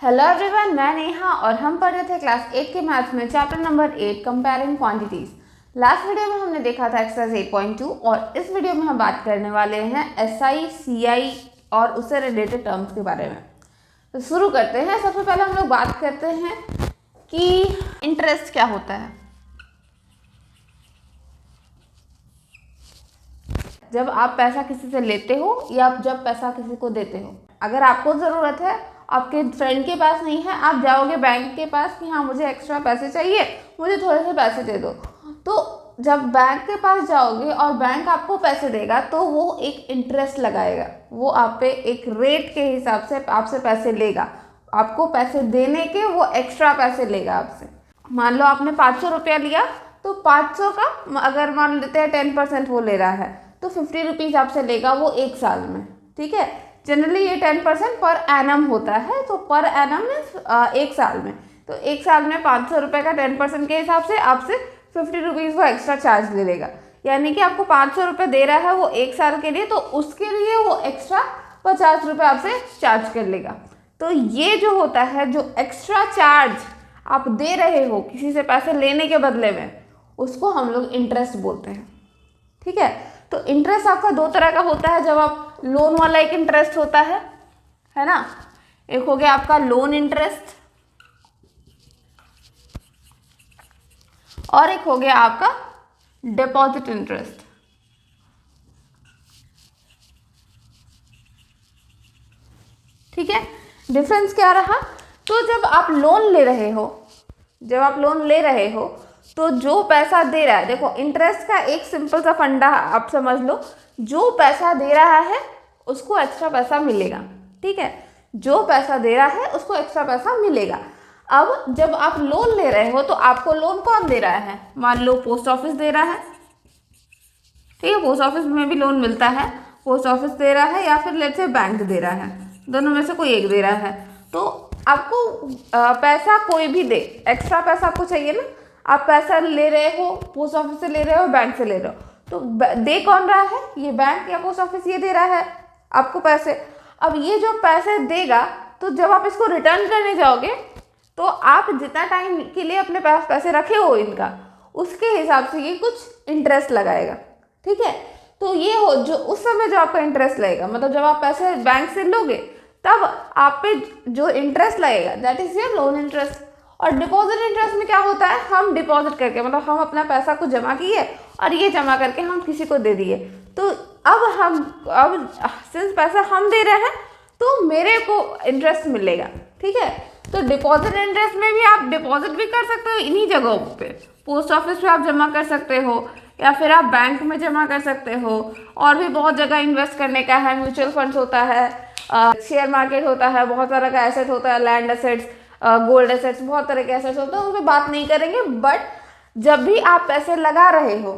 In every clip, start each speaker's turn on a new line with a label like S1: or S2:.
S1: Hello everyone, मैं नेहा और हम पढ़ रहे थे क्लास 8 के मैथ्स में chapter number 8 comparing quantities. Last video में हमने देखा था एक्सरसाइज 8.2 और इस वीडियो में हम बात करने वाले हैं एसआई, सीआई और उससे रिलेटेड टर्म्स के बारे में। तो शुरू करते हैं। सबसे पहले हम लोग बात करते हैं कि इंटरेस्ट क्या होता है। जब आप पैसा किसी से लेते हो या जब पैसा किसी को देते हो, अगर आपको ज़रूरत है, आपके फ्रेंड के पास नहीं है, आप जाओगे बैंक के पास कि हाँ मुझे एक्स्ट्रा पैसे चाहिए, मुझे थोड़े से पैसे दे दो। तो जब बैंक के पास जाओगे और बैंक आपको पैसे देगा तो वो एक इंटरेस्ट लगाएगा, वो आप पे एक रेट के हिसाब से आपसे पैसे लेगा। आपको पैसे देने के वो एक्स्ट्रा पैसे लेगा आपसे। मान लो आपने 500 रुपया लिया तो 500 का अगर मान लेते हैं 10% वो ले रहा है तो 50 रुपीज़ आपसे लेगा वो एक साल में। ठीक है, जनरली ये 10% पर एनम होता है, तो पर एनम मीन्स एक साल में। तो एक साल में 500 रुपये का 10% के हिसाब से आपसे 50 रुपीज़ वो एक्स्ट्रा चार्ज ले लेगा। यानी कि आपको 500 रुपये दे रहा है वो एक साल के लिए, तो उसके लिए वो एक्स्ट्रा 50 रुपये आपसे चार्ज कर लेगा। तो ये जो होता है, जो एक्स्ट्रा चार्ज आप दे रहे हो किसी से पैसे लेने के बदले में, उसको हम लोग इंटरेस्ट बोलते हैं। ठीक है, तो इंटरेस्ट आपका दो तरह का होता है। जब आप लोन वाला एक इंटरेस्ट होता है ना, एक हो गया आपका लोन इंटरेस्ट और एक हो गया आपका डिपॉजिट इंटरेस्ट। ठीक है, डिफरेंस क्या रहा? तो जब आप लोन ले रहे हो, तो जो पैसा दे रहा है, देखो इंटरेस्ट का एक सिंपल सा फंडा आप समझ लो, जो पैसा दे रहा है उसको एक्स्ट्रा पैसा मिलेगा। ठीक है, जो पैसा दे रहा है उसको एक्स्ट्रा पैसा मिलेगा। अब जब आप लोन ले रहे हो तो आपको लोन कौन दे रहा है? मान लो पोस्ट ऑफिस दे रहा है। ठीक है, पोस्ट ऑफिस में भी लोन मिलता है, पोस्ट ऑफिस दे रहा है या फिर लेट्स से बैंक दे रहा है, दोनों में से कोई एक दे रहा है। तो आपको पैसा कोई भी दे, एक्स्ट्रा पैसा आपको चाहिए ना। आप पैसा ले रहे हो, पोस्ट ऑफिस से ले रहे हो, बैंक से ले रहे हो, तो दे कौन रहा है? ये बैंक या पोस्ट ऑफिस ये दे रहा है आपको पैसे। अब ये जो पैसे देगा, तो जब आप इसको रिटर्न करने जाओगे तो आप जितना टाइम के लिए अपने पास पैसे रखे हो इनका, उसके हिसाब से ये कुछ इंटरेस्ट लगाएगा। ठीक है, तो ये हो जो उस समय जो आपका इंटरेस्ट लगेगा, मतलब जब आप पैसे बैंक से लोगे तब आप पे जो इंटरेस्ट लगेगा that is your loan interest. और डिपॉजिट इंटरेस्ट में क्या होता है? हम डिपॉजिट करके, मतलब हम अपना पैसा को जमा किए और ये जमा करके हम किसी को दे दिए, तो अब सिंस पैसा हम दे रहे हैं तो मेरे को इंटरेस्ट मिलेगा। ठीक है, तो डिपॉजिट इंटरेस्ट में भी आप डिपॉजिट भी कर सकते हो इन्हीं जगहों पे। पोस्ट ऑफिस पे आप जमा कर सकते हो या फिर आप बैंक में जमा कर सकते हो, और भी बहुत जगह इन्वेस्ट करने का है। म्यूचुअल फंड्स होता है, शेयर मार्केट होता है, बहुत तरह का एसेट होता है, लैंड एसेट्स, गोल्ड एसेट्स, बहुत तरह के एसेट्स होते हैं, उस पर बात नहीं करेंगे। बट जब भी आप पैसे लगा रहे हो,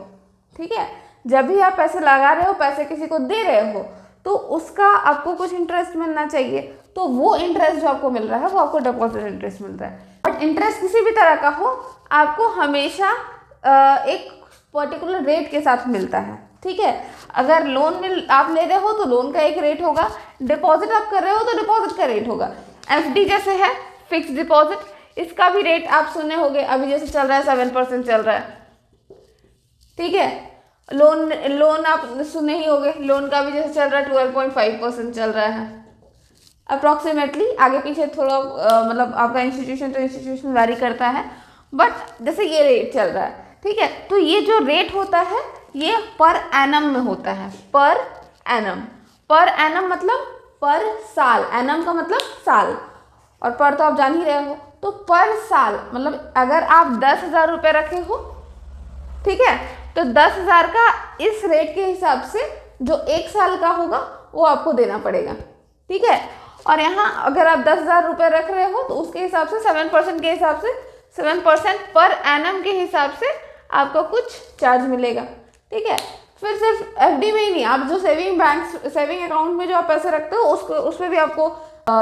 S1: ठीक है, जब भी आप पैसे लगा रहे हो, पैसे किसी को दे रहे हो, तो उसका आपको कुछ इंटरेस्ट मिलना चाहिए। तो वो इंटरेस्ट जो आपको मिल रहा है वो आपको डिपॉजिट इंटरेस्ट मिलता है। बट इंटरेस्ट किसी भी तरह का हो, आपको हमेशा एक पर्टिकुलर रेट के साथ मिलता है। ठीक है, अगर लोन आप ले रहे हो तो लोन का एक रेट होगा, डिपॉजिट आप कर रहे हो तो डिपॉजिट का रेट होगा। एफडी जैसे है फिक्स डिपॉजिट, इसका भी रेट आप सुने होंगे, अभी जैसे चल रहा है 7% चल रहा है। ठीक है, लोन आप सुने ही होंगे, लोन का भी जैसे चल रहा है 12.5% चल रहा है अप्रॉक्सीमेटली। आगे पीछे थोड़ा मतलब आपका इंस्टीट्यूशन तो इंस्टीट्यूशन वेरी करता है, बट जैसे ये रेट चल रहा है। ठीक है, तो ये जो रेट होता है ये पर एनम में होता है। पर एनम मतलब पर साल, एनम का मतलब साल, और पर तो आप जान ही रहे हो। तो पर साल मतलब अगर आप 10,000 रुपये रखे हो, ठीक है, तो 10,000 का इस रेट के हिसाब से जो एक साल का होगा वो आपको देना पड़ेगा। ठीक है, और यहाँ अगर आप 10,000 रुपये रख रहे हो तो उसके हिसाब से 7% के हिसाब से 7% पर एनम के हिसाब से आपको कुछ चार्ज मिलेगा। ठीक है, फिर सिर्फ एफडी में ही नहीं, आप जो सेविंग अकाउंट में जो आप पैसे रखते हो उस पर भी आपको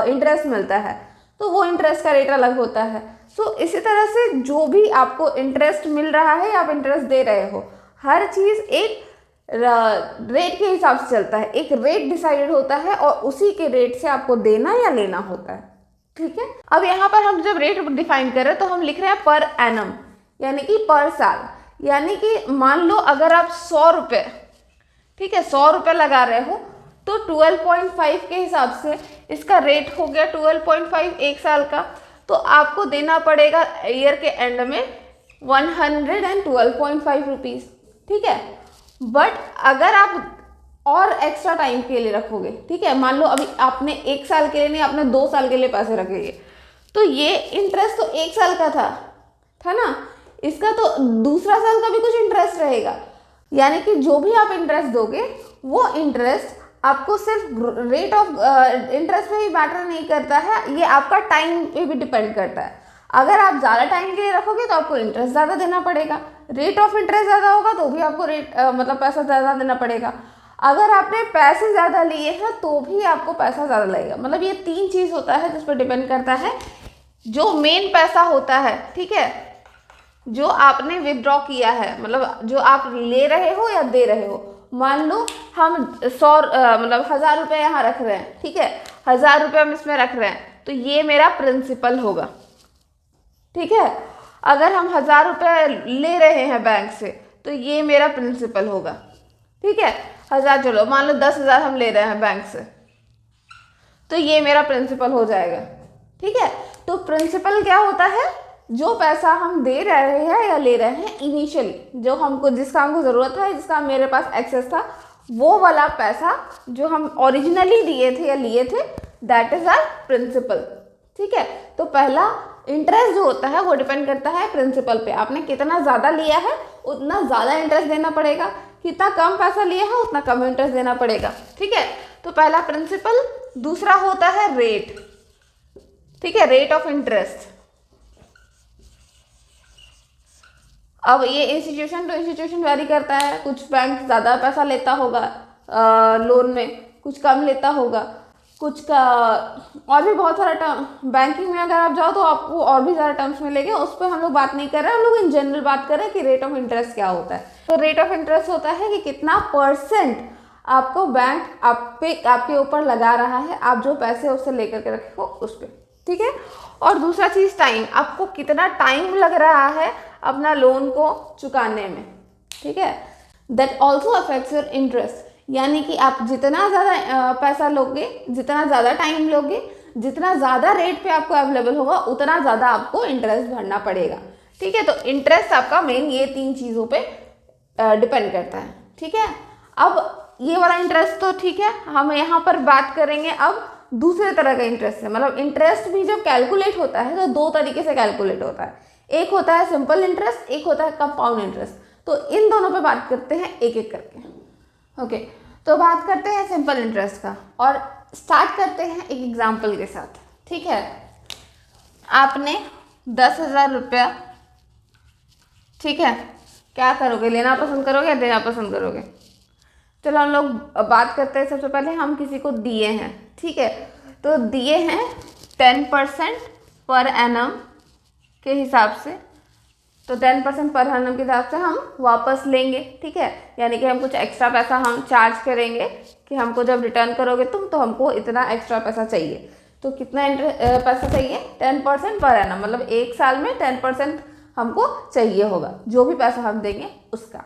S1: इंटरेस्ट मिलता है, तो वो इंटरेस्ट का रेट अलग होता है। सो इसी तरह से जो भी आपको इंटरेस्ट मिल रहा है या आप इंटरेस्ट दे रहे हो, हर चीज़ एक रेट के हिसाब से चलता है। एक रेट डिसाइडेड होता है और उसी के रेट से आपको देना या लेना होता है। ठीक है। अब यहाँ पर हम जब रेट डिफाइन कर रहे हैं तो हम लिख रहे हैं पर एनम, यानी कि पर साल। यानी कि मान लो अगर आप 100 रुपये, ठीक है, 100 रुपये लगा रहे हो तो 12.5 के हिसाब से इसका रेट हो गया 12.5 एक साल का, तो आपको देना पड़ेगा ईयर के एंड में 112.5 रुपीज़, ठीक है। बट अगर आप और एक्स्ट्रा टाइम के लिए रखोगे, ठीक है, मान लो अभी आपने 1 साल के लिए नहीं, आपने 2 साल के लिए पैसे रखेंगे, तो ये इंटरेस्ट तो 1 साल का था ना, इसका तो दूसरा साल का भी कुछ इंटरेस्ट रहेगा। यानी कि जो भी आप इंटरेस्ट दोगे वो इंटरेस्ट आपको सिर्फ रेट ऑफ इंटरेस्ट पे ही मैटर नहीं करता है, ये आपका टाइम पे भी डिपेंड करता है। अगर आप ज़्यादा टाइम के लिए रखोगे तो आपको इंटरेस्ट ज़्यादा देना पड़ेगा, रेट ऑफ इंटरेस्ट ज़्यादा होगा तो भी आपको मतलब पैसा ज़्यादा देना पड़ेगा। अगर आपने पैसे ज़्यादा लिए हैं तो भी आपको पैसा ज़्यादा लगेगा। मतलब ये 3 चीज़ होता है जिस पर डिपेंड करता है। जो मेन पैसा होता है, ठीक है, जो आपने विथड्रॉ किया है, मतलब जो आप ले रहे हो या दे रहे हो, मान लो हम 1000 रुपये यहाँ रख रहे हैं, ठीक है, 1000 रुपये हम इसमें रख रहे हैं, तो ये मेरा प्रिंसिपल होगा, ठीक है। अगर हम 1000 रुपये ले रहे हैं बैंक से तो ये मेरा प्रिंसिपल होगा, ठीक है। 1000, चलो मान लो 10,000 हम ले रहे हैं बैंक से, तो ये मेरा प्रिंसिपल हो जाएगा, ठीक है। तो प्रिंसिपल क्या होता है? जो पैसा हम दे रहे हैं या ले रहे हैं इनिशियली, जो हमको जिसका हमको ज़रूरत है, जिसका मेरे पास एक्सेस था, वो वाला पैसा जो हम ओरिजिनली दिए थे या लिए थे, दैट इज़ आवर प्रिंसिपल, ठीक है। तो पहला इंटरेस्ट जो होता है वो डिपेंड करता है प्रिंसिपल पे। आपने कितना ज़्यादा लिया है उतना ज़्यादा इंटरेस्ट देना पड़ेगा, कितना कम पैसा लिया है उतना कम इंटरेस्ट देना पड़ेगा, ठीक है। तो पहला प्रिंसिपल, दूसरा होता है रेट, ठीक है, रेट ऑफ इंटरेस्ट। अब ये इंस्टीट्यूशन टू इंस्टीट्यूशन वेरी करता है, कुछ बैंक ज़्यादा पैसा लेता होगा लोन में, कुछ कम लेता होगा, कुछ का और भी बहुत सारा टर्म। बैंकिंग में अगर आप जाओ तो आपको और भी ज़्यादा टर्म्स मिलेंगे, उस पर हम लोग बात नहीं कर रहे हैं, हम लोग इन जनरल बात कर रहे हैं कि रेट ऑफ इंटरेस्ट क्या होता है। तो रेट ऑफ इंटरेस्ट होता है कि कितना % आपको बैंक आपके ऊपर लगा रहा है, आप जो पैसे उससे लेकर के रखे हो उस पर, ठीक है। और दूसरा चीज़ टाइम, आपको कितना टाइम लग रहा है अपना लोन को चुकाने में, ठीक है। That also affects your interest. यानी कि आप जितना ज़्यादा पैसा लोगे, जितना ज़्यादा टाइम लोगे, जितना ज़्यादा रेट पे आपको अवेलेबल होगा, उतना ज़्यादा आपको इंटरेस्ट भरना पड़ेगा, ठीक है। तो इंटरेस्ट आपका मेन ये 3 चीज़ों पे डिपेंड करता है, ठीक है। अब ये वाला इंटरेस्ट तो ठीक है, हम यहाँ पर बात करेंगे अब दूसरे तरह का इंटरेस्ट है। मतलब इंटरेस्ट भी जब कैलकुलेट होता है तो 2 तरीके से कैलकुलेट होता है, एक होता है सिंपल इंटरेस्ट, एक होता है कंपाउंड इंटरेस्ट। तो इन दोनों पे बात करते हैं एक एक करके, ओके। तो बात करते हैं सिंपल इंटरेस्ट का और स्टार्ट करते हैं एक एग्जांपल के साथ, ठीक है। आपने 10,000 रुपया, ठीक है, क्या करोगे, लेना पसंद करोगे या देना पसंद करोगे? चलो हम लोग बात करते हैं, सबसे पहले हम किसी को दिए हैं, ठीक है। तो दिए हैं 10% पर एनम के हिसाब से, तो 10% पर एनम के हिसाब से हम वापस लेंगे, ठीक है। यानी कि हम कुछ एक्स्ट्रा पैसा हम चार्ज करेंगे कि हमको जब रिटर्न करोगे तुम तो हमको इतना एक्स्ट्रा पैसा चाहिए। तो कितना पैसा चाहिए? 10% पर एनम, मतलब 1 साल में 10% हमको चाहिए होगा, जो भी पैसा हम देंगे उसका।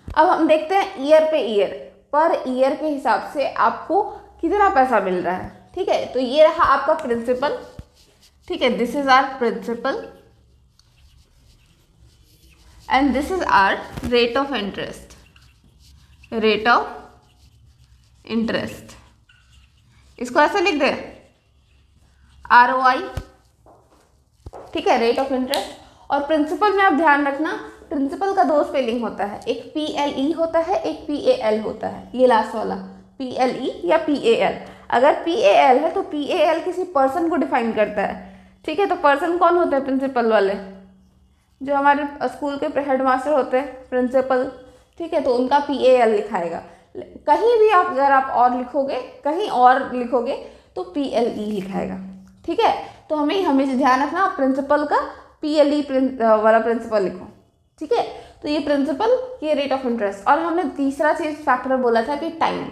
S1: अब हम देखते हैं ईयर पे ईयर, पर ईयर के हिसाब से आपको कितना पैसा मिल रहा है, ठीक है। तो ये रहा आपका प्रिंसिपल, ठीक है, this is our principal and this is our rate of interest, rate of interest. इसको ऐसा लिख दे ROI, ठीक है, रेट ऑफ इंटरेस्ट। और प्रिंसिपल में आप ध्यान रखना, प्रिंसिपल का 2 स्पेलिंग होता है, एक PLE होता है, एक PAL होता है, ये लास्ट वाला PLE या PAL। अगर PAL है तो PAL किसी पर्सन को डिफाइन करता है, ठीक है। तो पर्सन कौन होते हैं? प्रिंसिपल वाले, जो हमारे स्कूल के हेड मास्टर होते हैं, प्रिंसिपल, ठीक है। तो उनका PAL लिखाएगा। कहीं भी आप अगर आप और लिखोगे, कहीं और लिखोगे तो PLE लिखाएगा, ठीक है। तो हमें हमेशा ध्यान रखना, प्रिंसिपल का PLE वाला प्रिंसिपल लिखो, ठीक है। तो ये प्रिंसिपल, ये रेट ऑफ इंटरेस्ट। और हमने तीसरा चीज फैक्टर बोला था कि टाइम।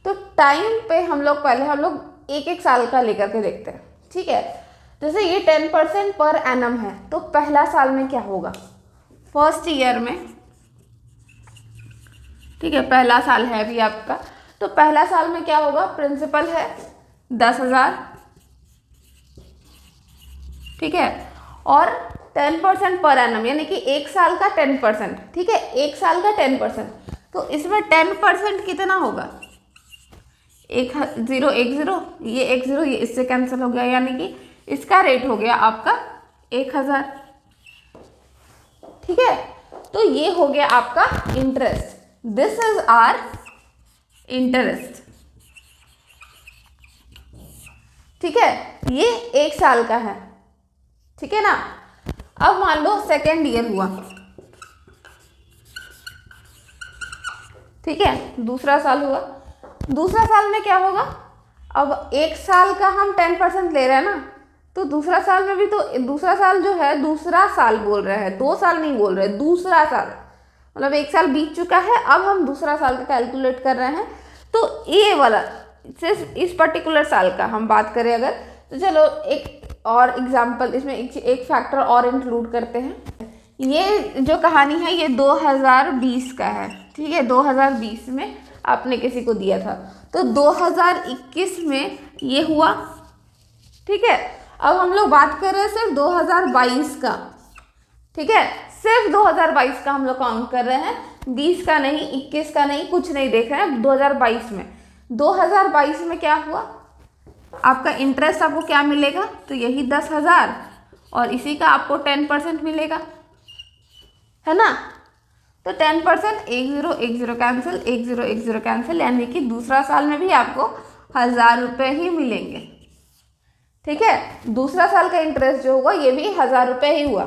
S1: तो टाइम पे हम लोग पहले एक साल का लेकर के देखते हैं, ठीक है। जैसे ये 10% पर एनम है, तो पहला साल में क्या होगा, फर्स्ट ईयर में, ठीक है, पहला साल है अभी आपका, तो पहला साल में क्या होगा, प्रिंसिपल है 10,000, ठीक है, और 10% पर एनम यानी कि एक साल का 10%, ठीक है, एक साल का 10%, तो इसमें 10% कितना होगा, 1,0 ये 1,0 ये इससे कैंसिल हो गया, यानी कि इसका रेट हो गया आपका 1,000, ठीक है। तो ये हो गया आपका interest, this is our interest, ठीक है, ये एक साल का है, ठीक है ना। अब मान लो सेकेंड ईयर हुआ, ठीक है, दूसरा साल हुआ, दूसरा साल में क्या होगा, अब एक साल का हम 10% ले रहे हैं ना, तो दूसरा साल में भी, तो दूसरा साल जो है, दूसरा साल बोल रहे हैं, 2 साल नहीं बोल रहे, दूसरा साल, मतलब एक साल बीत चुका है, अब हम दूसरा साल का कैलकुलेट कर रहे हैं। तो ये वाला सिर्फ इस पर्टिकुलर साल का हम बात करें अगर, तो चलो एक और एग्जाम्पल, इसमें एक फैक्टर और इंक्लूड करते हैं। ये जो कहानी है ये 2020 का है, ठीक है, 2020 में आपने किसी को दिया था, तो 2021 में ये हुआ, ठीक है। अब हम लोग बात कर रहे हैं सिर्फ 2022 का, ठीक है, सिर्फ 2022 का हम लोग काउंट कर रहे हैं, 20 का नहीं, 21 का नहीं, कुछ नहीं देख रहे हैं, 2022 में। 2022 में क्या हुआ, आपका इंटरेस्ट आपको क्या मिलेगा, तो यही 10,000 और इसी का आपको 10% मिलेगा, है ना। तो 10%, 1,0 कैंसिल, 1,0 कैंसिल, यानी कि दूसरा साल में भी आपको 1,000 रुपये ही मिलेंगे, ठीक है। दूसरा साल का इंटरेस्ट जो हुआ ये भी 1,000 रुपये ही हुआ,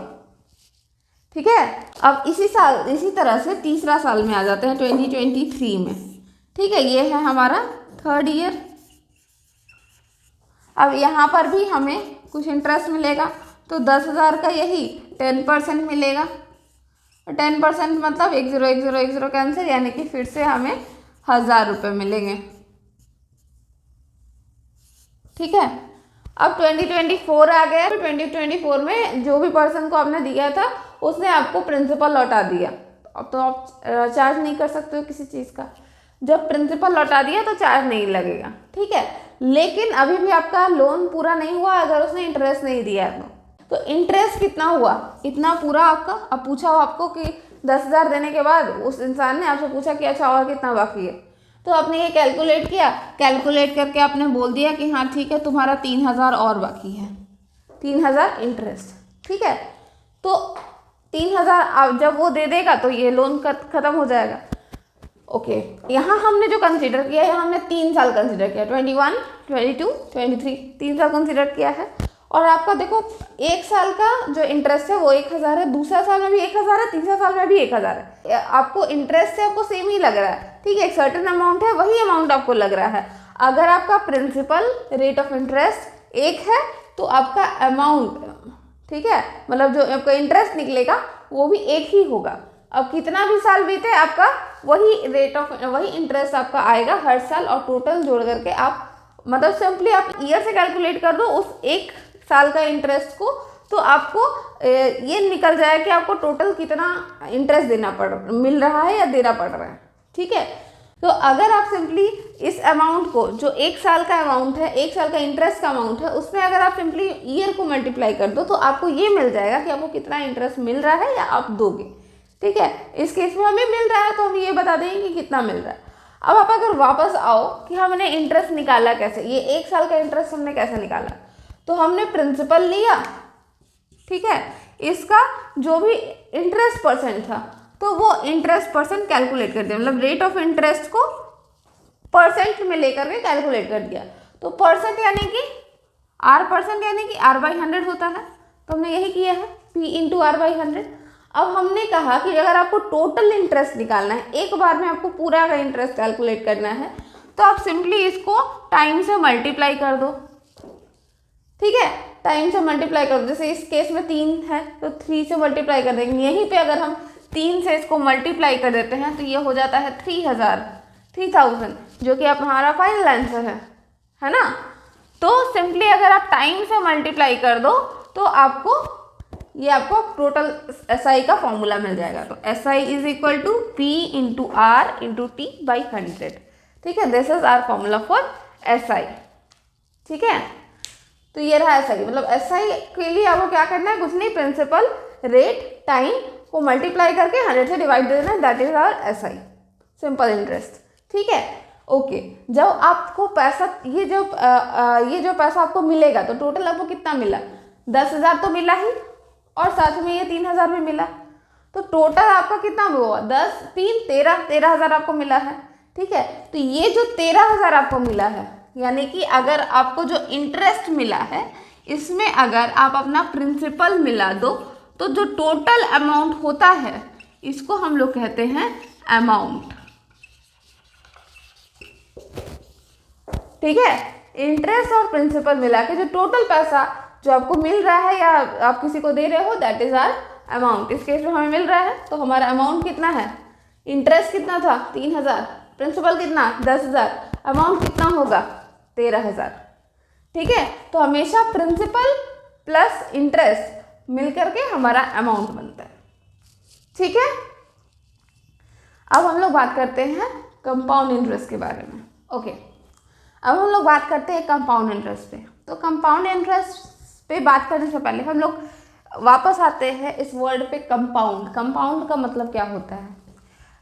S1: ठीक है। अब इसी तरह से तीसरा साल में आ जाते हैं 2023 में, ठीक है, ये है हमारा थर्ड ईयर। अब यहाँ पर भी हमें कुछ इंटरेस्ट मिलेगा, तो 10,000 का यही 10% मिलेगा, 10% मतलब 1,0 कैंसिल, यानी कि फिर से हमें 1,000 रुपये मिलेंगे, ठीक है। अब 2024 आ गया, तो 2024 में जो भी पर्सन को आपने दिया था उसने आपको प्रिंसिपल लौटा दिया, अब तो आप चार्ज नहीं कर सकते हो किसी चीज़ का, जब प्रिंसिपल लौटा दिया तो चार्ज नहीं लगेगा, ठीक है। लेकिन अभी भी आपका लोन पूरा नहीं हुआ अगर उसने इंटरेस्ट नहीं दिया तो इंटरेस्ट कितना हुआ, इतना पूरा आपका। अब पूछा हो आपको कि 10,000 देने के बाद उस इंसान ने आपसे पूछा कि अच्छा और कितना बाकी है, तो आपने ये कैलकुलेट किया, कैलकुलेट करके आपने बोल दिया कि हाँ ठीक है तुम्हारा 3,000 और बाकी है, 3,000 इंटरेस्ट, ठीक है। तो 3,000 अब जब वो दे देगा तो ये लोन खत्म हो जाएगा, ओके। यहाँ हमने जो कंसीडर किया है, हमने 3 साल कंसीडर किया, 21, 22, 23, 3 साल कंसीडर किया है। और आपका देखो एक साल का जो इंटरेस्ट है वो 1,000 है, दूसरा साल में भी 1,000 है, तीसरा साल में भी 1,000 है। आपको इंटरेस्ट से आपको सेम ही लग रहा है, ठीक है, एक सर्टेन अमाउंट है, वही अमाउंट आपको लग रहा है। अगर आपका प्रिंसिपल रेट ऑफ इंटरेस्ट एक है तो आपका अमाउंट, ठीक है, मतलब जो आपका इंटरेस्ट निकलेगा वो भी एक ही होगा। अब कितना भी साल बीते आपका वही इंटरेस्ट आपका आएगा हर साल, और टोटल जोड़ करके आप मतलब सिंपली आप ईयर से कैलकुलेट कर दो उस एक साल का इंटरेस्ट को, तो आपको ये निकल जाए कि आपको टोटल कितना इंटरेस्ट मिल रहा है या देना पड़ रहा है, ठीक है। तो अगर आप सिंपली इस अमाउंट को, जो एक साल का अमाउंट है, एक साल का इंटरेस्ट का अमाउंट है, उसमें अगर आप सिंपली ईयर को मल्टीप्लाई कर दो तो आपको ये मिल जाएगा कि आपको कितना इंटरेस्ट मिल रहा है या आप दोगे, ठीक है। इस केस में हमें मिल रहा है तो हम ये बता देंगे कि कितना मिल रहा है। अब आप अगर वापस आओ कि हमने इंटरेस्ट निकाला कैसे, ये एक साल का इंटरेस्ट हमने कैसे निकाला, तो हमने प्रिंसिपल लिया, ठीक है, इसका जो भी इंटरेस्ट परसेंट था तो वो इंटरेस्ट परसेंट कैलकुलेट कर दिया, मतलब रेट ऑफ इंटरेस्ट को परसेंट में लेकर के कैलकुलेट कर दिया। तो परसेंट यानी कि R% यानी कि R/100 होता है, तो हमने यही किया है P × R/100। अब हमने कहा कि अगर आपको टोटल इंटरेस्ट निकालना है, एक बार में आपको पूरा का इंटरेस्ट कैलकुलेट करना है, तो आप सिंपली इसको टाइम से मल्टीप्लाई कर दो, ठीक है, टाइम से मल्टीप्लाई कर दो। जैसे इस केस में 3 है तो 3 से मल्टीप्लाई कर देंगे, यहीं पे अगर हम 3 से इसको मल्टीप्लाई कर देते हैं तो ये हो जाता है 3,000, जो कि आप हमारा फाइनल आंसर है ना। तो सिंपली अगर आप टाइम से मल्टीप्लाई कर दो तो आपको टोटल SI का फॉर्मूला मिल जाएगा। तो SI is equal to P into R into T by 100। ठीक है, this is our formula for SI। ठीक है, तो ये रहा SI। मतलब SI के लिए आपको क्या करना है, कुछ नहीं, प्रिंसिपल रेट टाइम को मल्टीप्लाई करके 100 से डिवाइड दे देना है, that is our SI, simple interest. ठीक है, ओके। जब आपको पैसा ये जो पैसा आपको मिलेगा तो टोटल आपको कितना मिला, 10,000 तो मिला ही, और साथ में ये 3,000 भी मिला, तो टोटल आपका कितना हुआ, 10 3 13,000 आपको मिला है। ठीक है, तो ये जो 13,000 आपको मिला है, यानी कि अगर आपको जो इंटरेस्ट मिला है इसमें अगर आप अपना प्रिंसिपल मिला दो तो जो टोटल अमाउंट होता है इसको हम लोग कहते हैं अमाउंट। ठीक है, इंटरेस्ट और प्रिंसिपल मिला के जो टोटल पैसा जो आपको मिल रहा है या आप किसी को दे रहे हो, दैट इज आर अमाउंट। इस केस में हमें मिल रहा है तो हमारा अमाउंट कितना है, इंटरेस्ट कितना था 3,000, प्रिंसिपल कितना 10,000, अमाउंट कितना होगा 13,000। ठीक है, तो हमेशा प्रिंसिपल प्लस इंटरेस्ट मिलकर के हमारा अमाउंट बनता है। ठीक है, अब हम लोग बात करते हैं कंपाउंड इंटरेस्ट के बारे में। ओके, अब हम लोग बात करते हैं कंपाउंड इंटरेस्ट पे। तो कंपाउंड इंटरेस्ट पे बात करने से पहले हम लोग वापस आते हैं इस वर्ड पे, कंपाउंड। कंपाउंड का मतलब क्या होता है,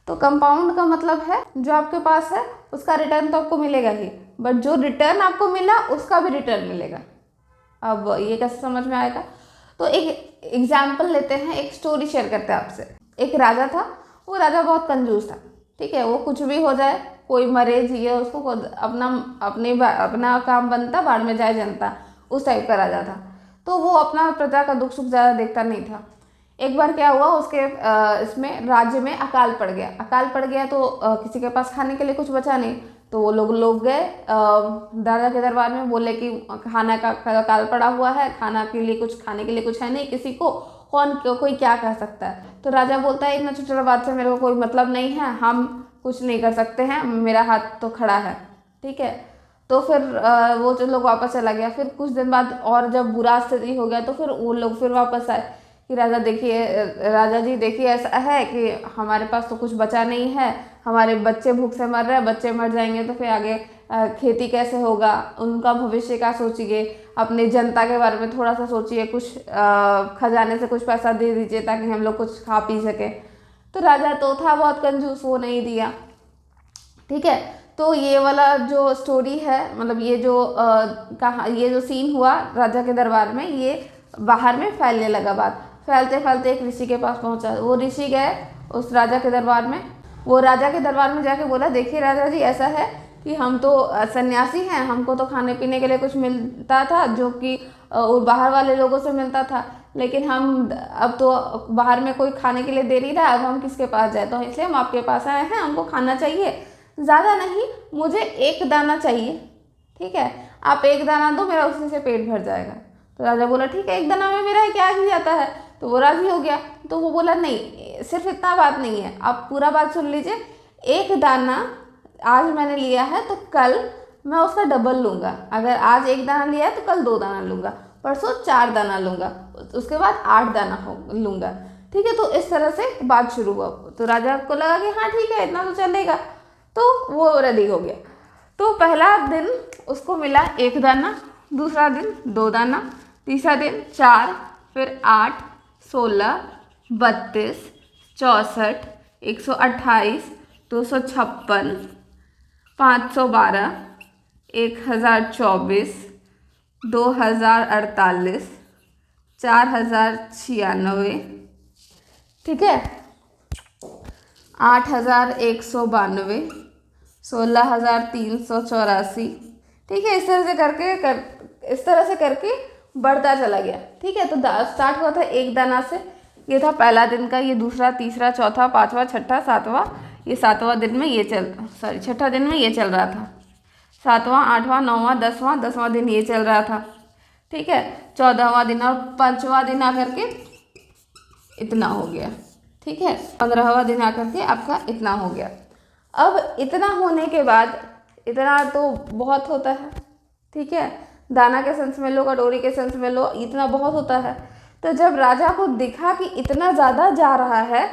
S1: तो कंपाउंड का मतलब है जो आपके पास है उसका रिटर्न तो आपको मिलेगा ही, बट जो रिटर्न आपको मिला उसका भी रिटर्न मिलेगा। अब ये कैसे समझ में आएगा, तो एक एग्जाम्पल लेते हैं, एक स्टोरी शेयर करते हैं आपसे। एक राजा था, वो राजा बहुत कंजूस था। ठीक है, वो कुछ भी हो जाए, कोई मरे जिए, उसको अपना काम बनता, बाढ़ में जाए जनता, उस टाइप का राजा था। तो वो अपना प्रजा का दुख सुख ज़्यादा देखता नहीं था। एक बार क्या हुआ, उसके इसमें राज्य में अकाल पड़ गया। अकाल पड़ गया तो किसी के पास खाने के लिए कुछ बचा नहीं, तो वो लोग गए राजा के दरबार में, बोले कि खाना का अकाल पड़ा हुआ है, खाने के लिए कुछ है नहीं किसी को, कोई क्या कर सकता है। तो राजा बोलता है इतना छोटा बात से मेरे को कोई मतलब नहीं है, हम कुछ नहीं कर सकते हैं, मेरा हाथ तो खड़ा है। ठीक है, तो फिर वो जो लोग वापस चला गया। फिर कुछ दिन बाद और जब बुरा स्थिति हो गया तो फिर वो लोग फिर वापस आए कि राजा जी देखिए ऐसा है कि हमारे पास तो कुछ बचा नहीं है, हमारे बच्चे भूख से मर रहे हैं, बच्चे मर जाएंगे तो फिर आगे खेती कैसे होगा, उनका भविष्य का सोचिए, अपनी जनता के बारे में थोड़ा सा सोचिए, कुछ खजाने से कुछ पैसा दे दीजिए ताकि हम लोग कुछ खा पी सके। तो राजा तो था बहुत कंजूस, वो नहीं दिया। ठीक है, तो ये वाला जो स्टोरी है, मतलब ये जो सीन हुआ राजा के दरबार में, ये बाहर में फैलने लगा। बात फैलते फैलते एक ऋषि के पास पहुंचा। वो ऋषि गए उस राजा के दरबार में। वो राजा के दरबार में जाके बोला, देखिए राजा जी, ऐसा है कि हम तो सन्यासी हैं, हमको तो खाने पीने के लिए कुछ मिलता था जो कि बाहर वाले लोगों से मिलता था, लेकिन हम अब तो बाहर में कोई खाने के लिए दे नहीं रहा, अब हम किसके पास जाए, तो इसलिए हम आपके पास आए हैं, हमको खाना चाहिए, ज़्यादा नहीं, मुझे 1 दाना चाहिए। ठीक है, आप 1 दाना दो, मेरा उसी से पेट भर जाएगा। तो राजा बोला ठीक है, 1 दाना में मेरा क्या ही जाता है, तो वो राजी हो गया। तो वो बोला नहीं, सिर्फ इतना बात नहीं है, आप पूरा बात सुन लीजिए। 1 दाना आज मैंने लिया है तो कल मैं उसका डबल लूँगा, अगर आज 1 दाना लिया है तो कल 2 दाना लूँगा, परसों 4 दाना लूँगा, उसके बाद 8 दाना लूँगा। ठीक है, तो इस तरह से बात शुरू हुआ। तो राजा को लगा कि हाँ ठीक है, इतना तो चलेगा, तो वो रेडी हो गया। तो पहला दिन उसको मिला 1 दाना, दूसरा दिन 2 दाना, तीसरा दिन 4, फिर 8, 16, 32, 64, 128, 256, 512, 1024, 2048, 4096, ठीक है, 8192, 16384। ठीक है, इस तरह से करके बढ़ता चला गया। ठीक है, तो स्टार्ट हुआ था 1 दाना से, ये था पहला दिन का, ये दूसरा, तीसरा, चौथा, 5वां, 6ठा, 7वां, ये 7वां दिन में ये छठा दिन में ये चल रहा था, 7वां, 8वां, 9वां, 10वां दिन ये चल रहा था। ठीक है, 14वां दिन और 5वां दिन आकर के इतना हो गया। ठीक है, 15वां दिन आकर के आपका इतना हो गया। अब इतना होने के बाद, इतना तो बहुत होता है, ठीक है, दाना के सेंस में लो, कटोरी के सेंस में लो, इतना बहुत होता है। तो जब राजा को दिखा कि इतना ज़्यादा जा रहा है,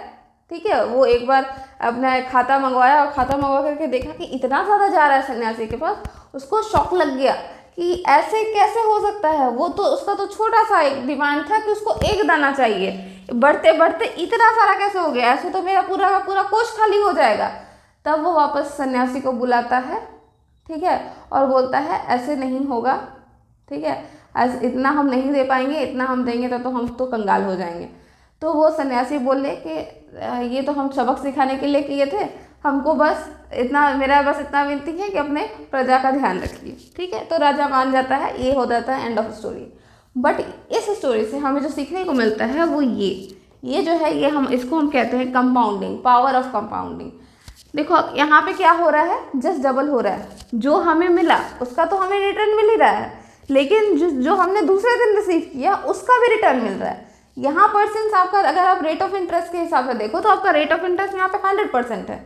S1: ठीक है, वो एक बार अपना खाता मंगवाया और खाता मंगवा करके देखा कि इतना ज़्यादा जा रहा है सन्यासी के पास, उसको शौक लग गया कि ऐसे कैसे हो सकता है। वो तो उसका तो छोटा सा एक डिमांड था कि उसको एक दाना चाहिए, बढ़ते बढ़ते इतना सारा कैसे हो गया, ऐसे तो मेरा पूरा का पूरा कोष खाली हो जाएगा। तब वो वापस सन्यासी को बुलाता है, ठीक है, और बोलता है ऐसे नहीं होगा, ठीक है, ऐसे इतना हम नहीं दे पाएंगे, इतना हम देंगे तो हम तो कंगाल हो जाएंगे। तो वो सन्यासी बोले कि ये तो हम सबक सिखाने के लिए किए थे, हमको बस इतना, मेरा बस इतना विनती है कि अपने प्रजा का ध्यान रखिए, ठीक है। तो राजा मान जाता है, ये हो जाता है एंड ऑफ स्टोरी। बट इस स्टोरी से हमें जो सीखने को मिलता है वो ये जो है, ये इसको हम कहते हैं कंपाउंडिंग, पावर ऑफ कंपाउंडिंग। देखो यहाँ पे क्या हो रहा है, जस्ट डबल हो रहा है। जो हमें मिला उसका तो हमें रिटर्न मिल ही रहा है, लेकिन जो हमने दूसरे दिन रिसीव किया उसका भी रिटर्न मिल रहा है। यहाँ पर सिंस आपका, अगर आप रेट ऑफ इंटरेस्ट के हिसाब से देखो तो आपका रेट ऑफ इंटरेस्ट यहाँ पे 100% है,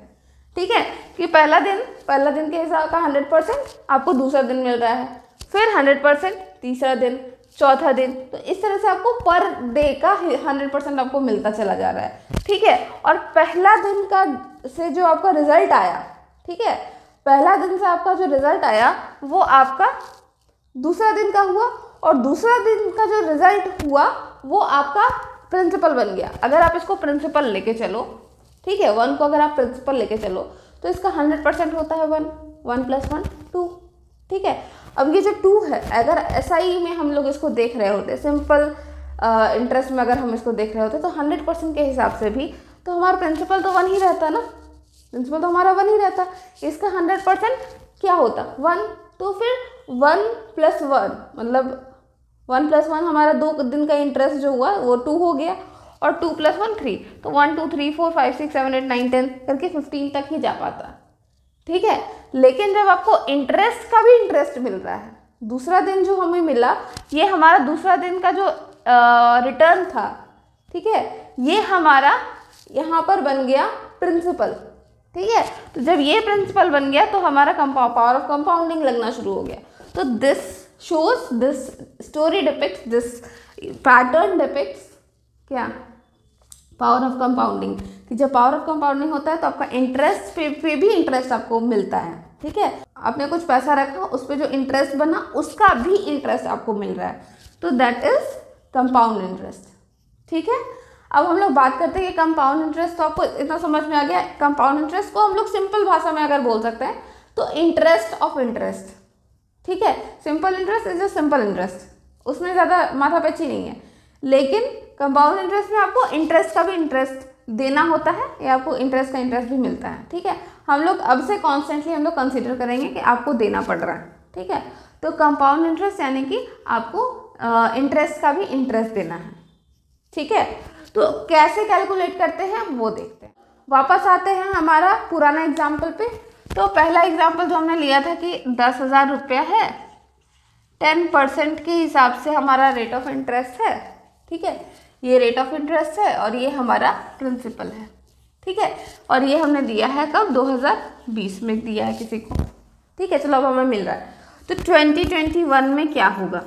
S1: ठीक है, कि पहला दिन के हिसाब का 100% आपको दूसरा दिन मिल रहा है, फिर 100% तीसरा दिन, चौथा दिन, तो इस तरह से आपको पर डे का 100% आपको मिलता चला जा रहा है, ठीक है। और पहला दिन का से जो आपका रिजल्ट आया, ठीक है, पहला दिन से आपका जो रिजल्ट आया वो आपका दूसरा दिन का हुआ, और दूसरा दिन का जो रिजल्ट हुआ वो आपका प्रिंसिपल बन गया। अगर आप इसको प्रिंसिपल लेके चलो, ठीक है, 1 को अगर आप प्रिंसिपल लेके चलो तो इसका 100% होता है 1 + 1 2, ठीक है। अब ये जो 2 है, अगर SI में हम लोग इसको देख रहे होते, सिंपल इंटरेस्ट में अगर हम इसको देख रहे होते तो 100% के हिसाब से भी तो हमारा प्रिंसिपल तो 1 ही रहता ना, प्रिंसिपल तो हमारा 1 ही रहता। इसका 100% क्या होता 1, तो फिर 1 + 1 मतलब 1 + 1 हमारा 2 दिन का इंटरेस्ट जो हुआ वो 2 हो गया, और 2 + 1 3, तो 1 2 3 4 5 6 7 8 9 10 करके 15 तक ही जा पाता, ठीक है। लेकिन जब आपको इंटरेस्ट का भी इंटरेस्ट मिल रहा है, दूसरा दिन जो हमें मिला, ये हमारा दूसरा दिन का जो रिटर्न था, ठीक है, ये हमारा यहाँ पर बन गया प्रिंसिपल, ठीक है। तो जब ये प्रिंसिपल बन गया तो हमारा पावर ऑफ कंपाउंडिंग लगना शुरू हो गया। तो this shows, this story depicts, this pattern depicts क्या, पावर ऑफ कंपाउंडिंग, कि जब पावर ऑफ कंपाउंडिंग होता है तो आपका इंटरेस्ट पे भी इंटरेस्ट आपको मिलता है, ठीक है। आपने कुछ पैसा रखा, उस पर जो इंटरेस्ट बना उसका भी इंटरेस्ट आपको मिल रहा है, तो दैट इज कंपाउंड इंटरेस्ट, ठीक है। अब हम लोग बात करते हैं कि कंपाउंड इंटरेस्ट, तो आपको इतना समझ में आ गया। कंपाउंड इंटरेस्ट को हम लोग सिंपल भाषा में अगर बोल सकते हैं तो इंटरेस्ट ऑफ इंटरेस्ट, ठीक है। Simple interest is a simple interest, उसमें ज़्यादा माथापैची नहीं है। लेकिन कंपाउंड इंटरेस्ट में आपको इंटरेस्ट का भी इंटरेस्ट देना होता है, या आपको इंटरेस्ट का इंटरेस्ट भी मिलता है, ठीक है। हम लोग अब से कॉन्स्टेंटली हम लोग कंसिडर करेंगे कि आपको देना पड़ रहा है, ठीक है। तो कंपाउंड इंटरेस्ट यानी कि आपको इंटरेस्ट का भी इंटरेस्ट देना है, ठीक है। तो कैसे कैलकुलेट करते हैं वो देखते हैं। वापस आते हैं हमारा पुराना एग्जाम्पल पे। तो पहला एग्जाम्पल जो हमने लिया था कि 10,000 रुपया है, 10% के हिसाब से हमारा रेट ऑफ इंटरेस्ट है, ठीक है, ये रेट ऑफ इंटरेस्ट है और ये हमारा प्रिंसिपल है, ठीक है। और ये हमने दिया है कब, 2020 में दिया है किसी को, ठीक है। चलो अब हमें मिल रहा है। तो 2021 में क्या होगा,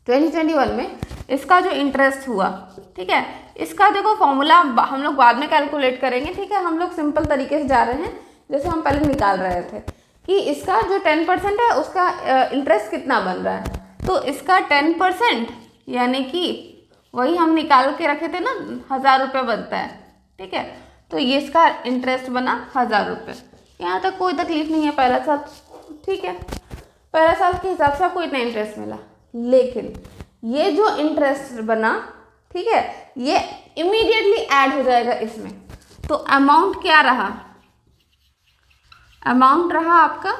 S1: 2021 में इसका जो इंटरेस्ट हुआ, ठीक है, इसका देखो फॉर्मूला हम लोग बाद में कैलकुलेट करेंगे, ठीक है। हम लोग सिंपल तरीके से जा रहे हैं, जैसे हम पहले निकाल रहे थे कि इसका जो 10% है उसका इंटरेस्ट कितना बन रहा है। तो इसका 10% यानी कि वही हम निकाल के रखे थे ना, 1,000 रुपये बनता है, ठीक है। तो ये इसका इंटरेस्ट बना 1,000 रुपये। यहाँ तक कोई तकलीफ नहीं है, पहला साल, ठीक है, पहला साल के हिसाब से आपको इतना इंटरेस्ट मिला। लेकिन ये जो इंटरेस्ट बना, ठीक है, ये इमीडिएटली ऐड हो जाएगा इसमें। तो अमाउंट क्या रहा, अमाउंट रहा आपका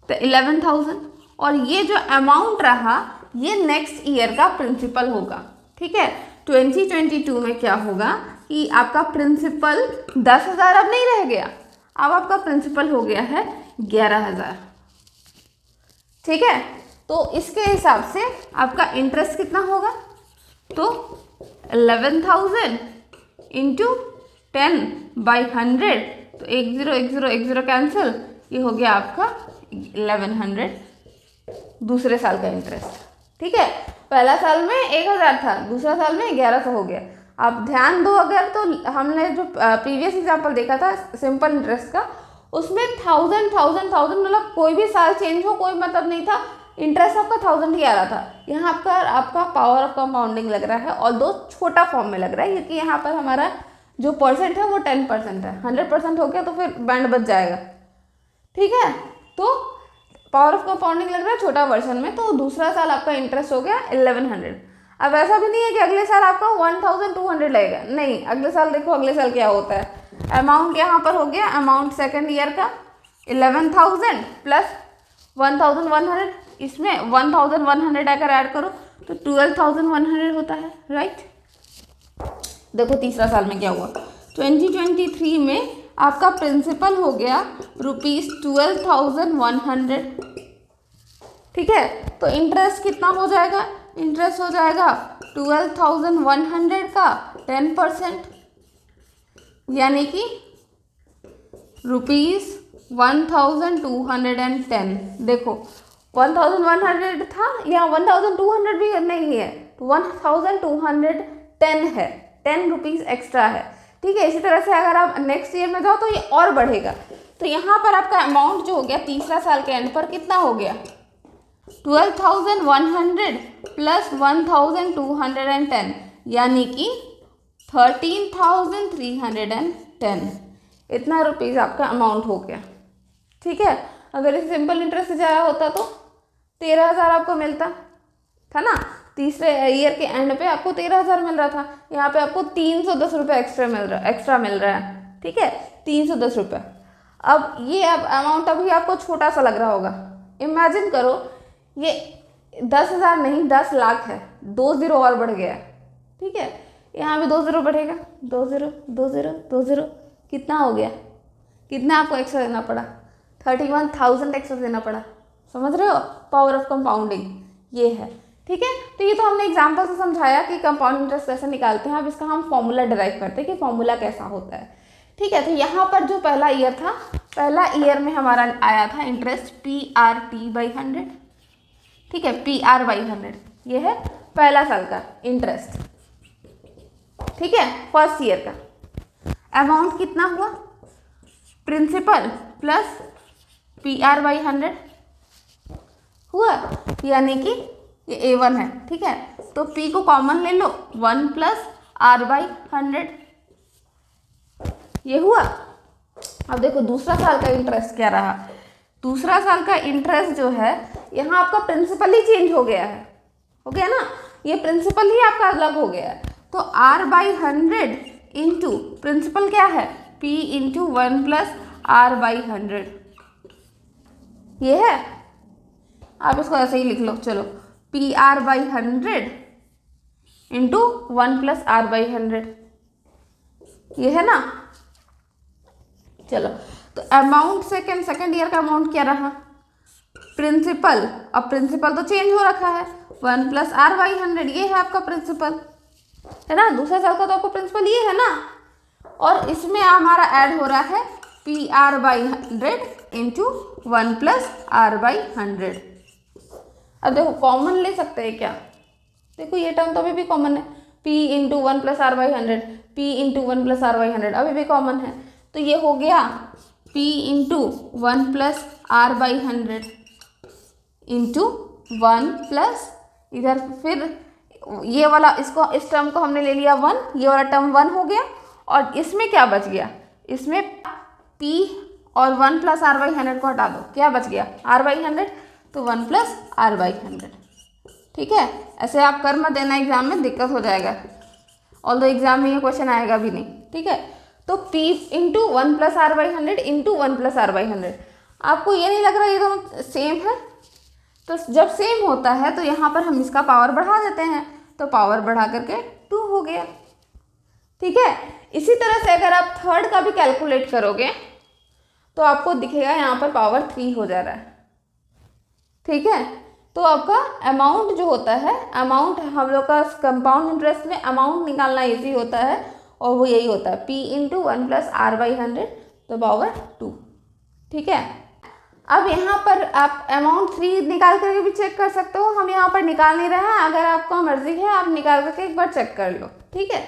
S1: 11,000, और ये जो अमाउंट रहा ये नेक्स्ट ईयर का प्रिंसिपल होगा, ठीक है। 2022 में क्या होगा कि आपका प्रिंसिपल 10,000 अब नहीं रह गया, अब आपका प्रिंसिपल हो गया है 11,000, ठीक है। तो इसके हिसाब से आपका इंटरेस्ट कितना होगा, तो 11,000 इंटू 10/100, तो 10 10 10 कैंसिल, ये हो गया आपका 1100, दूसरे साल का इंटरेस्ट। ठीक है, पहला साल में 1000 था, दूसरा साल में 1100 हो गया। आप ध्यान दो, अगर तो हमने जो प्रीवियस एग्जाम्पल देखा था सिंपल इंटरेस्ट का, उसमें 1000 मतलब कोई भी साल चेंज हो कोई मतलब नहीं था, इंटरेस्ट आपका 1000 ही आ रहा था। यहाँ आपका पावर ऑफ कंपाउंडिंग लग रहा है, और दो छोटा फॉर्म में लग रहा है, क्योंकि यहाँ पर हमारा जो परसेंट है वो 10% है। 100% हो गया तो फिर बैंड बच जाएगा। ठीक है, तो पावर ऑफ कंपाउंडिंग लग रहा है छोटा वर्जन में, तो दूसरा साल आपका इंटरेस्ट हो गया 1100। अब ऐसा भी नहीं है कि अगले साल आपका 1200 लगेगा, नहीं, अगले साल देखो अगले साल क्या होता है। अमाउंट यहाँ पर हो गया, अमाउंट सेकेंड ईयर का 11,000 प्लस 1,100, इसमें 1,100 अगर ऐड करो तो 12,100 होता है, राइट। देखो तीसरा साल में क्या हुआ, 2023 में आपका प्रिंसिपल हो गया ₹12,100। ठीक है, तो इंटरेस्ट कितना हो जाएगा, इंटरेस्ट हो जाएगा 12,100 का 10%, यानी कि ₹1,210। देखो 1,100 था, यहाँ 1,200 भी नहीं है, तो 1,210 है, 10 रुपीज़ एक्स्ट्रा है। ठीक है, इसी तरह से अगर आप नेक्स्ट ईयर में जाओ तो ये और बढ़ेगा। तो यहाँ पर आपका अमाउंट जो हो गया तीसरा साल के एंड पर कितना हो गया, 12,100 प्लस 1,210, यानी कि 13,310, इतना रुपीज़ आपका अमाउंट हो गया। ठीक है, अगर इस सिंपल इंटरेस्ट से जाया होता तो 13,000 आपको मिलता था ना, तीसरे ईयर के एंड पे आपको 13,000 मिल रहा था, यहाँ पे आपको 310 रुपये एक्स्ट्रा मिल रहा है। ठीक है, 310 रुपये। अब ये अमाउंट अभी आपको छोटा सा लग रहा होगा, इमेजिन करो ये 10,000 नहीं 10 लाख है, 2 ज़ीरो और बढ़ गया। ठीक है, यहाँ भी 2 ज़ीरो बढ़ेगा, 2 ज़ीरो 2 ज़ीरो 2 ज़ीरो, कितना हो गया, कितना आपको एक्स्ट्रा देना पड़ा, 31,000 एक्स्ट्रा देना पड़ा। समझ रहे हो, पावर ऑफ कंपाउंडिंग ये है। ठीक है, तो ये तो हमने एग्जाम्पल से समझाया कि कंपाउंड इंटरेस्ट कैसे निकालते हैं। अब इसका हम फॉर्मूला डिराइव करते हैं कि फॉर्मूला कैसा होता है। ठीक है, तो यहाँ पर जो पहला ईयर था, पहला ईयर में हमारा आया था इंटरेस्ट PRT/100। ठीक है, PR/100 ये है पहला साल का इंटरेस्ट। ठीक है, फर्स्ट ईयर का अमाउंट कितना हुआ, प्रिंसिपल प्लस PR/100 हुआ, यानी कि ये A1 है। ठीक है, तो P को कॉमन ले लो, 1 प्लस R/100 ये हुआ। अब देखो दूसरा साल का इंटरेस्ट क्या रहा, दूसरा साल का इंटरेस्ट जो है यहाँ आपका प्रिंसिपल ही चेंज हो गया है, हो गया ना, ये प्रिंसिपल ही आपका अलग हो गया है। तो R/100 इंटू प्रिंसिपल क्या है, P इंटू 1 प्लस R/100 ये है। आप इसको ऐसे ही लिख लो, चलो PR/100 इंटू 1 प्लस R/100 ये है ना। चलो, तो अमाउंट सेकेंड ईयर का अमाउंट क्या रहा, प्रिंसिपल, अब प्रिंसिपल तो चेंज हो रखा है, 1 प्लस R/100 ये है आपका प्रिंसिपल, है ना। दूसरा साल का तो आपका प्रिंसिपल ये है ना, और इसमें हमारा ऐड हो रहा है PR/100 इंटू 1 प्लस R/100। अब देखो कॉमन ले सकते हैं क्या, देखो ये टर्म तो अभी भी कॉमन है, P into 1 plus R/100, P into 1 plus R/100 अभी भी कॉमन है, तो ये हो गया P into 1 plus R/100 into 1 plus इधर फिर ये वाला, इसको इस टर्म को हमने ले लिया 1, ये वाला टर्म 1 हो गया, और इसमें क्या बच गया, इसमें P और 1 प्लस R/100 को हटा दो, क्या बच गया R/100, तो 1 प्लस R/100। ठीक है, ऐसे आप कर मत देना, एग्जाम में दिक्कत हो जाएगा, ऑल्दो एग्जाम में ये क्वेश्चन आएगा भी नहीं। ठीक है, तो P into 1 plus R/100 into 1 plus R/100, आपको ये नहीं लग रहा ये दोनों सेम है, तो जब सेम होता है तो यहाँ पर हम इसका पावर बढ़ा देते हैं, तो पावर बढ़ा करके 2 हो गया। ठीक है, इसी तरह से अगर आप थर्ड का भी कैलकुलेट करोगे तो आपको दिखेगा यहाँ पर पावर 3 हो जा रहा है। ठीक है, तो आपका अमाउंट जो होता है, अमाउंट हम लोग का कंपाउंड इंटरेस्ट में अमाउंट निकालना इजी होता है, और वो यही होता है P इंटू 1 प्लस R/100 तो पावर 2। ठीक है, अब यहाँ पर आप अमाउंट 3 निकाल करके भी चेक कर सकते हो, हम यहाँ पर निकाल नहीं रहे हैं, अगर आपको मर्जी है आप निकाल करके एक बार चेक कर लो, ठीक है।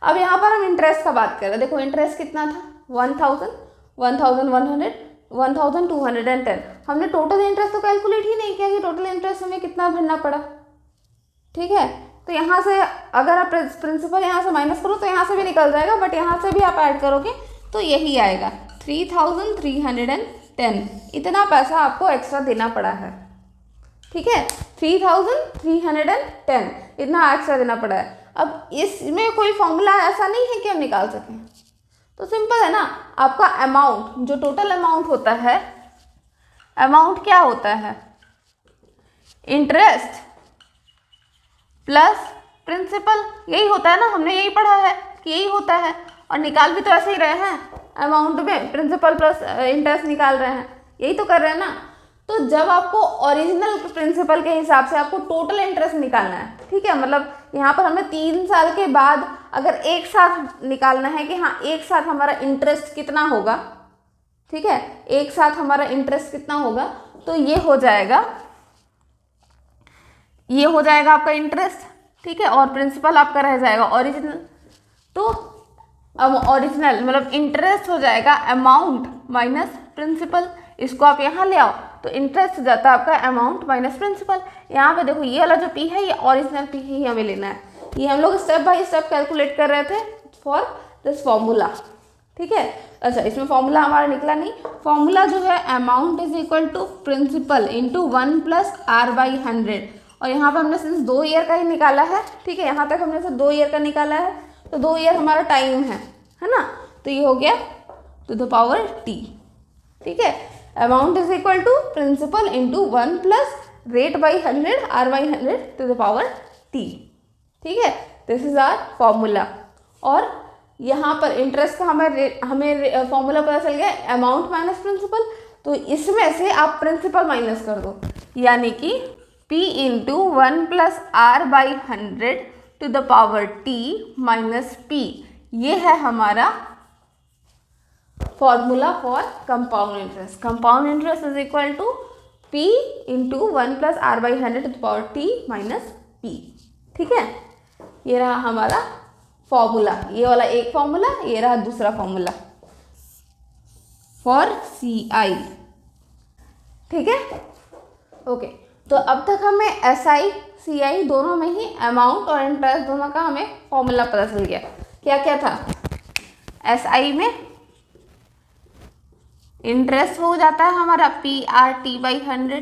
S1: अब यहाँ पर हम इंटरेस्ट का बात कर रहे हैं, देखो इंटरेस्ट कितना था 1000, 1100, 1210, हमने टोटल इंटरेस्ट तो कैलकुलेट ही नहीं किया कि टोटल इंटरेस्ट हमें कितना भरना पड़ा, ठीक है। तो यहाँ से अगर आप प्रिंसिपल यहाँ से माइनस करो तो यहाँ से भी निकल जाएगा, बट यहाँ से भी आप ऐड करोगे तो यही आएगा 3310, इतना पैसा आपको एक्स्ट्रा देना पड़ा है, ठीक है। 3310 इतना एक्स्ट्रा देना पड़ा है। अब इसमें कोई फॉर्मूला ऐसा नहीं है कि हम निकाल सकें, तो सिंपल है ना, आपका अमाउंट जो टोटल अमाउंट होता है, अमाउंट क्या होता है, इंटरेस्ट प्लस प्रिंसिपल, यही होता है ना, हमने यही पढ़ा है कि यही होता है, और निकाल भी तो ऐसे ही रहे हैं, अमाउंट में प्रिंसिपल प्लस इंटरेस्ट निकाल रहे हैं, यही तो कर रहे हैं ना। तो जब आपको ओरिजिनल प्रिंसिपल के हिसाब से आपको टोटल इंटरेस्ट निकालना है, ठीक है, मतलब यहाँ पर हमें 3 साल के बाद अगर एक साथ निकालना है कि हाँ एक साथ हमारा इंटरेस्ट कितना होगा, ठीक है, एक साथ हमारा इंटरेस्ट कितना होगा, तो ये हो जाएगा आपका इंटरेस्ट, ठीक है, और प्रिंसिपल आपका रह जाएगा ओरिजिनल। तो अब ओरिजिनल मतलब इंटरेस्ट हो जाएगा अमाउंट माइनस प्रिंसिपल, इसको आप यहाँ ले आओ तो इंटरेस्ट हो जाता है आपका अमाउंट माइनस प्रिंसिपल। यहाँ पे देखो ये वाला जो पी है ये ओरिजिनल पी ही हमें लेना है, ये हम लोग स्टेप बाय स्टेप कैलकुलेट कर रहे थे फॉर दिस फॉर्मूला, ठीक है। अच्छा, इसमें फॉर्मूला हमारा निकला नहीं, फॉर्मूला जो है amount is equal to principal into 1 + R/100, और यहाँ पर हमने सिर्फ 2 ईयर का ही निकाला है, ठीक है, यहाँ तक हमने सिर्फ 2 ईयर का निकाला है, तो 2 ईयर हमारा टाइम है ना, तो ये हो गया टू द पावर t, ठीक है। Amount is equal to principal into 1 + rate/100 R/100 to the power t, ठीक है, दिस इज आवर फॉर्मूला। और यहाँ पर इंटरेस्ट का हमें फॉर्मूला पता चल गया अमाउंट माइनस प्रिंसिपल, तो इसमें से आप प्रिंसिपल माइनस कर दो, यानी कि p into 1 + R/100 to the power t minus p, ये है हमारा formula for compound interest. Compound interest is equal to p into 1 + R/100 to the power t minus p, ठीक है। ये रहा हमारा फॉर्मूला, ये वाला एक फॉर्मूला, ये रहा दूसरा फॉर्मूला फॉर CI, ठीक है, ओके। तो अब तक हमें SI CI दोनों में ही अमाउंट और इंटरेस्ट दोनों का हमें फॉर्मूला पता चल गया। क्या क्या था, SI में इंटरेस्ट हो जाता है हमारा PRT/100,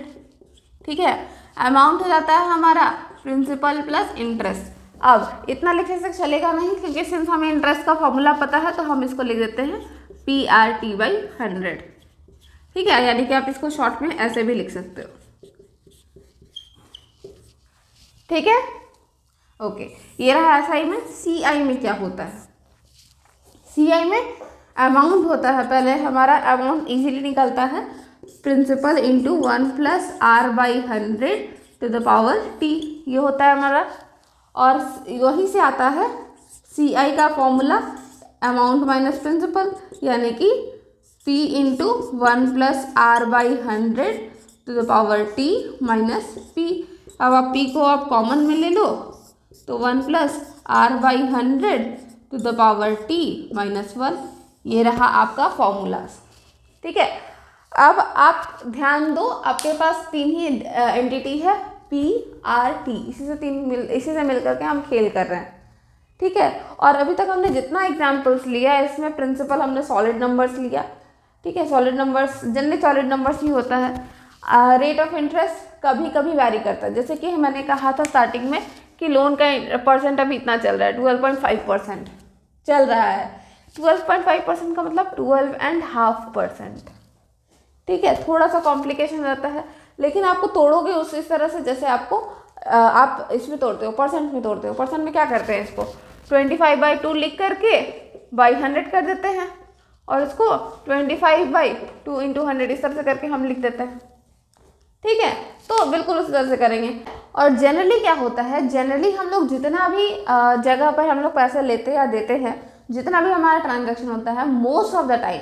S1: ठीक है, अमाउंट हो जाता है हमारा प्रिंसिपल प्लस इंटरेस्ट। अब इतना लिखने से चलेगा नहीं, क्योंकि सिंस हमें इंटरेस्ट का फॉर्मूला पता है तो हम इसको लिख देते हैं PRT/100, ठीक है, यानी कि आप इसको शॉर्ट में ऐसे भी लिख सकते हो, ठीक है, ओके। ये रहा SI में। CI में क्या होता है, CI में अमाउंट होता है, पहले हमारा अमाउंट इजीली निकलता है principal into 1 + R/100 to the power t, ये होता है हमारा, और वहीं से आता है CI का फॉर्मूला अमाउंट माइनस प्रिंसिपल, यानी कि p into 1 + R/100 to the power t minus p। अब आप p को आप कॉमन में ले लो तो 1 + R/100 to the power t minus 1, ये रहा आपका फॉर्मूला, ठीक है। अब आप ध्यान दो, आपके पास 3 ही एंटिटी है PRT, इसी से मिलकर के हम खेल कर रहे हैं, ठीक है। और अभी तक हमने जितना एग्जाम्पल्स लिया है इसमें प्रिंसिपल हमने सॉलिड नंबर्स लिया, ठीक है, solid numbers generally solid numbers ही होता है। रेट ऑफ इंटरेस्ट कभी कभी वैरी करता है, जैसे कि मैंने कहा था स्टार्टिंग में कि लोन का परसेंट अभी इतना चल रहा है, 12.5% चल रहा है। 12.5% का मतलब 12.5%, ठीक है, थोड़ा सा कॉम्प्लिकेशन रहता है, लेकिन आपको तोड़ोगे उस इस तरह से जैसे आपको आप इसमें तोड़ते हो, परसेंट में तोड़ते हो। परसेंट में क्या करते हैं, इसको 25/2 लिख करके बाई 100 कर देते हैं, और इसको 25/2 × 100 इस तरह से करके हम लिख देते हैं, ठीक है। तो बिल्कुल उस तरह से करेंगे। और जनरली क्या होता है, जनरली हम लोग जितना भी जगह पर हम लोग पैसे लेते या देते हैं, जितना भी हमारा ट्रांजैक्शन होता है, मोस्ट ऑफ द टाइम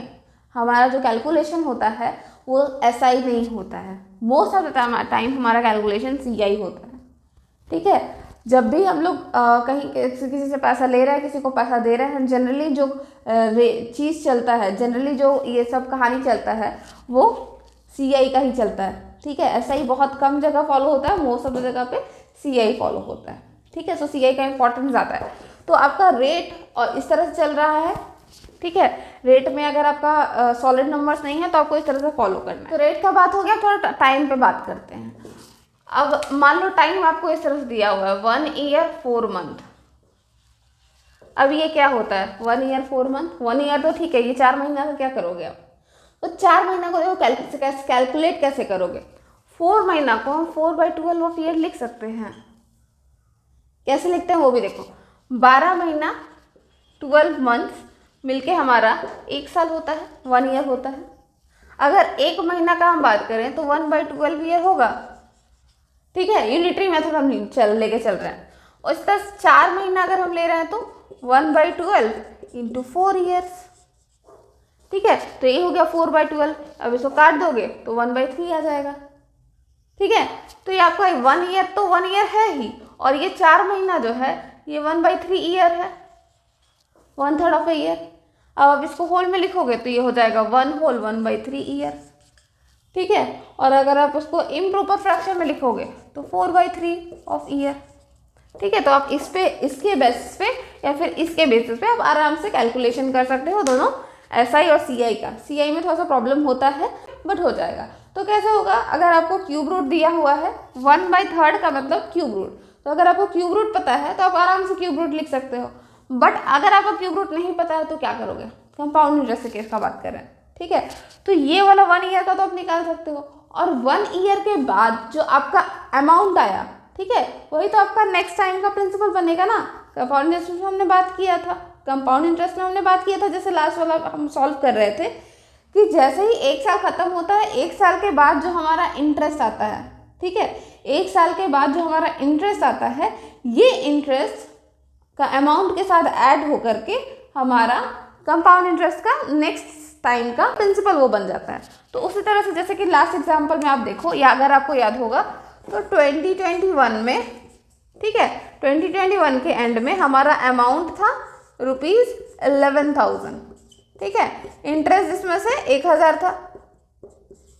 S1: हमारा जो कैलकुलेशन होता है वो SI नहीं होता है। मोस्ट ऑफ द टाइम हमारा कैलकुलेशन CI होता है। ठीक है, जब भी हम लोग कहीं किसी से पैसा ले रहे हैं, किसी को पैसा दे रहे हैं, जनरली जो चीज़ चलता है, जनरली जो ये सब कहानी चलता है वो CI का ही चलता है। ठीक है, SI बहुत कम जगह फॉलो होता है, मोस्ट ऑफ द जगह पे CI फॉलो होता है। ठीक है, सो CI का इंपॉर्टेंस आता है। तो आपका रेट और इस तरह से चल रहा है। ठीक है, रेट में अगर आपका सॉलिड नंबर्स नहीं है तो आपको इस तरह से फॉलो करना है। तो रेट का बात हो गया, थोड़ा टाइम पे बात करते हैं। अब मान लो टाइम आपको इस तरह से दिया हुआ है 1 ईयर 4 मंथ। अब ये क्या होता है 1 ईयर 4 मंथ? 1 ईयर तो ठीक है, ये 4 महीना का क्या करोगे आप? तो 4 महीना को देखो कैलकुलेट कैसे करोगे। 4 महीना को हम 4/12 ऑफ ईयर लिख सकते हैं। कैसे लिखते हैं वो भी देखो। 12 महीना 12 मंथ्स मिलके हमारा 1 साल होता है, 1 ईयर होता है। अगर 1 महीना का हम बात करें तो 1/12 ईयर होगा। ठीक है, यूनिटरी मेथड हम लेके चल रहे हैं। और इस तरह 4 महीना अगर हम ले रहे हैं तो 1/12 इंटू 4 ईयर्स। ठीक है, तो ये हो गया 4/12। अब इसको काट दोगे तो 1/3 आ जाएगा। ठीक है, तो ये आपका 1 ईयर तो 1 ईयर है ही, और ये 4 महीना जो है ये 1/3 ईयर है, 1/3 ऑफ ए ईयर। अब आप इसको होल में लिखोगे तो ये हो जाएगा 1 होल 1/3 ईयर। ठीक है, और अगर आप उसको इम्प्रॉपर फ्रैक्शन में लिखोगे तो 4/3 ऑफ ईयर। ठीक है, तो आप इसके बेसिस पे या फिर इसके बेसिस पे आप आराम से कैलकुलेशन कर सकते हो दोनों SI और CI का। CI में थोड़ा सा प्रॉब्लम होता है बट हो जाएगा। तो कैसे होगा, अगर आपको क्यूब रूट दिया हुआ है 1/3 का मतलब क्यूब रूट, तो अगर आपको क्यूब रूट पता है तो आप आराम से क्यूब रूट लिख सकते हो। बट अगर आपको क्यूब रूट नहीं पता है तो क्या करोगे, कंपाउंड इंटरेस्ट के केस का बात कर रहे हैं। ठीक है, तो ये वाला 1 ईयर का तो आप निकाल सकते हो, और 1 ईयर के बाद जो आपका अमाउंट आया, ठीक है, वही तो आपका नेक्स्ट टाइम का प्रिंसिपल बनेगा ना। कंपाउंड इंटरेस्ट में हमने बात किया था, कंपाउंड इंटरेस्ट में हमने बात किया था, जैसे लास्ट वाला हम सॉल्व कर रहे थे कि जैसे ही 1 साल खत्म होता है, 1 साल के बाद जो हमारा इंटरेस्ट आता है, ठीक है, 1 साल के बाद जो हमारा इंटरेस्ट आता है, ये इंटरेस्ट का अमाउंट के साथ ऐड होकर के हमारा कंपाउंड इंटरेस्ट का नेक्स्ट टाइम का प्रिंसिपल वो बन जाता है। तो उसी तरह से जैसे कि लास्ट एग्जांपल में आप देखो, या अगर आपको याद होगा तो 2021 में, ठीक है, 2021 के एंड में हमारा अमाउंट था ₹11,000। ठीक है, इंटरेस्ट इसमें से 1,000 था।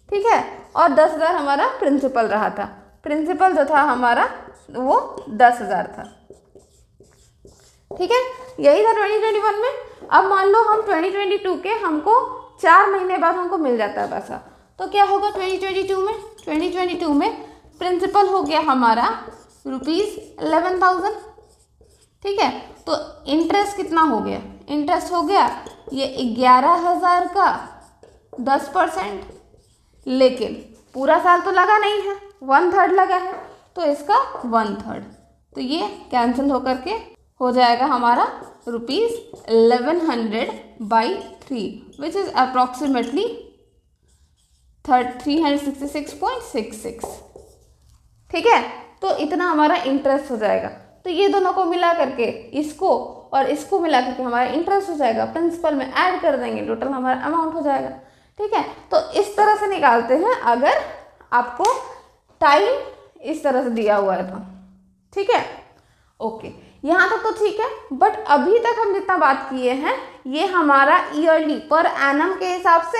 S1: ठीक है, और 10,000 हमारा प्रिंसिपल रहा था। प्रिंसिपल जो था हमारा वो 10,000 था। ठीक है, यही था 2021 में। अब मान लो हम 2022 के हमको 4 महीने बाद हमको मिल जाता है पैसा, तो क्या होगा 2022 में? 2022 में प्रिंसिपल हो गया हमारा ₹11,000। ठीक है, तो इंटरेस्ट कितना हो गया? इंटरेस्ट हो गया ये 11,000 का 10%, लेकिन पूरा साल तो लगा नहीं है, 1/3 लगा है, तो इसका 1/3, तो ये कैंसिल होकर के हो जाएगा हमारा ₹1100/3, विच इज़ अप्रॉक्सीमेटली 366.66। ठीक है, तो इतना हमारा इंटरेस्ट हो जाएगा। तो ये दोनों को मिला करके, इसको और इसको मिला करके हमारा इंटरेस्ट हो जाएगा, प्रिंसिपल में ऐड कर देंगे, टोटल हमारा अमाउंट हो जाएगा। ठीक है, तो इस तरह से निकालते हैं अगर आपको टाइम इस तरह से दिया हुआ है तो। ठीक है, ओके, यहाँ तक तो ठीक है। बट अभी तक हम जितना बात किए हैं ये हमारा ईयरली पर एनम के हिसाब से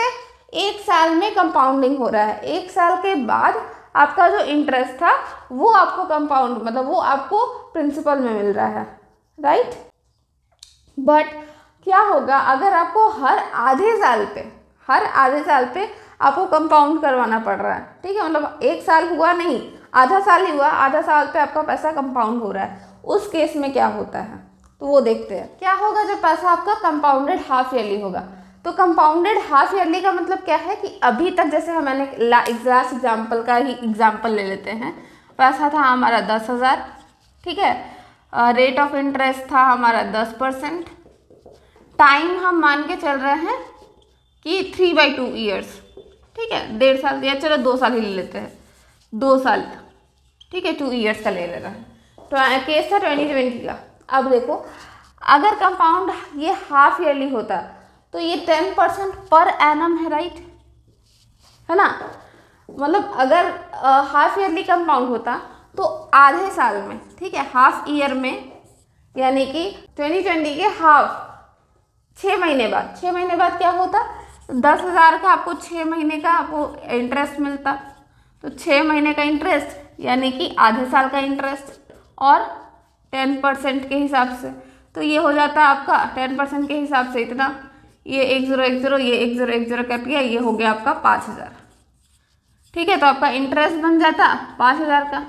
S1: 1 साल में कंपाउंडिंग हो रहा है। 1 साल के बाद आपका जो इंटरेस्ट था वो आपको कंपाउंड, मतलब वो आपको प्रिंसिपल में मिल रहा है, राइट। बट क्या होगा अगर आपको हर आधे साल पे आपको कंपाउंड करवाना पड़ रहा है। ठीक है, मतलब 1 साल हुआ नहीं, आधा साल ही हुआ, आधा साल पे आपका पैसा कंपाउंड हो रहा है, उस केस में क्या होता है तो वो देखते हैं। क्या होगा जब पैसा आपका कंपाउंडेड हाफ ईयरली होगा? तो कंपाउंडेड हाफ ईयरली का मतलब क्या है कि अभी तक, जैसे मैंने लास्ट एग्जाम्पल का ही एग्जाम्पल ले लेते हैं, पैसा था हमारा 10,000। ठीक है, रेट ऑफ इंटरेस्ट था हमारा 10%, टाइम हम मान के चल रहे हैं कि 3/2 ईयर्स। ठीक है, 1.5 साल या चलो 2 साल ही ले लेते हैं, 2 साल। ठीक है, 2 ईयर्स का ले रहा है। तो केस था 2020 का। अब देखो अगर कंपाउंड ये हाफ ईयरली होता तो ये 10% पर एनम है, राइट, है ना। मतलब अगर हाफ ईयरली कंपाउंड होता तो आधे साल में, ठीक है, हाफ ईयर में, यानी कि 2020 के हाफ 6 महीने बाद, 6 महीने बाद क्या होता, 10,000 का आपको 6 महीने का आपको इंटरेस्ट मिलता। तो 6 महीने का इंटरेस्ट यानी कि आधे साल का इंटरेस्ट और 10% के हिसाब से, तो ये हो जाता है आपका 10% के हिसाब से इतना, ये 1010, ये 1010 कट गया, ये हो गया आपका 5,000। ठीक है, तो आपका इंटरेस्ट बन जाता 5,000 का।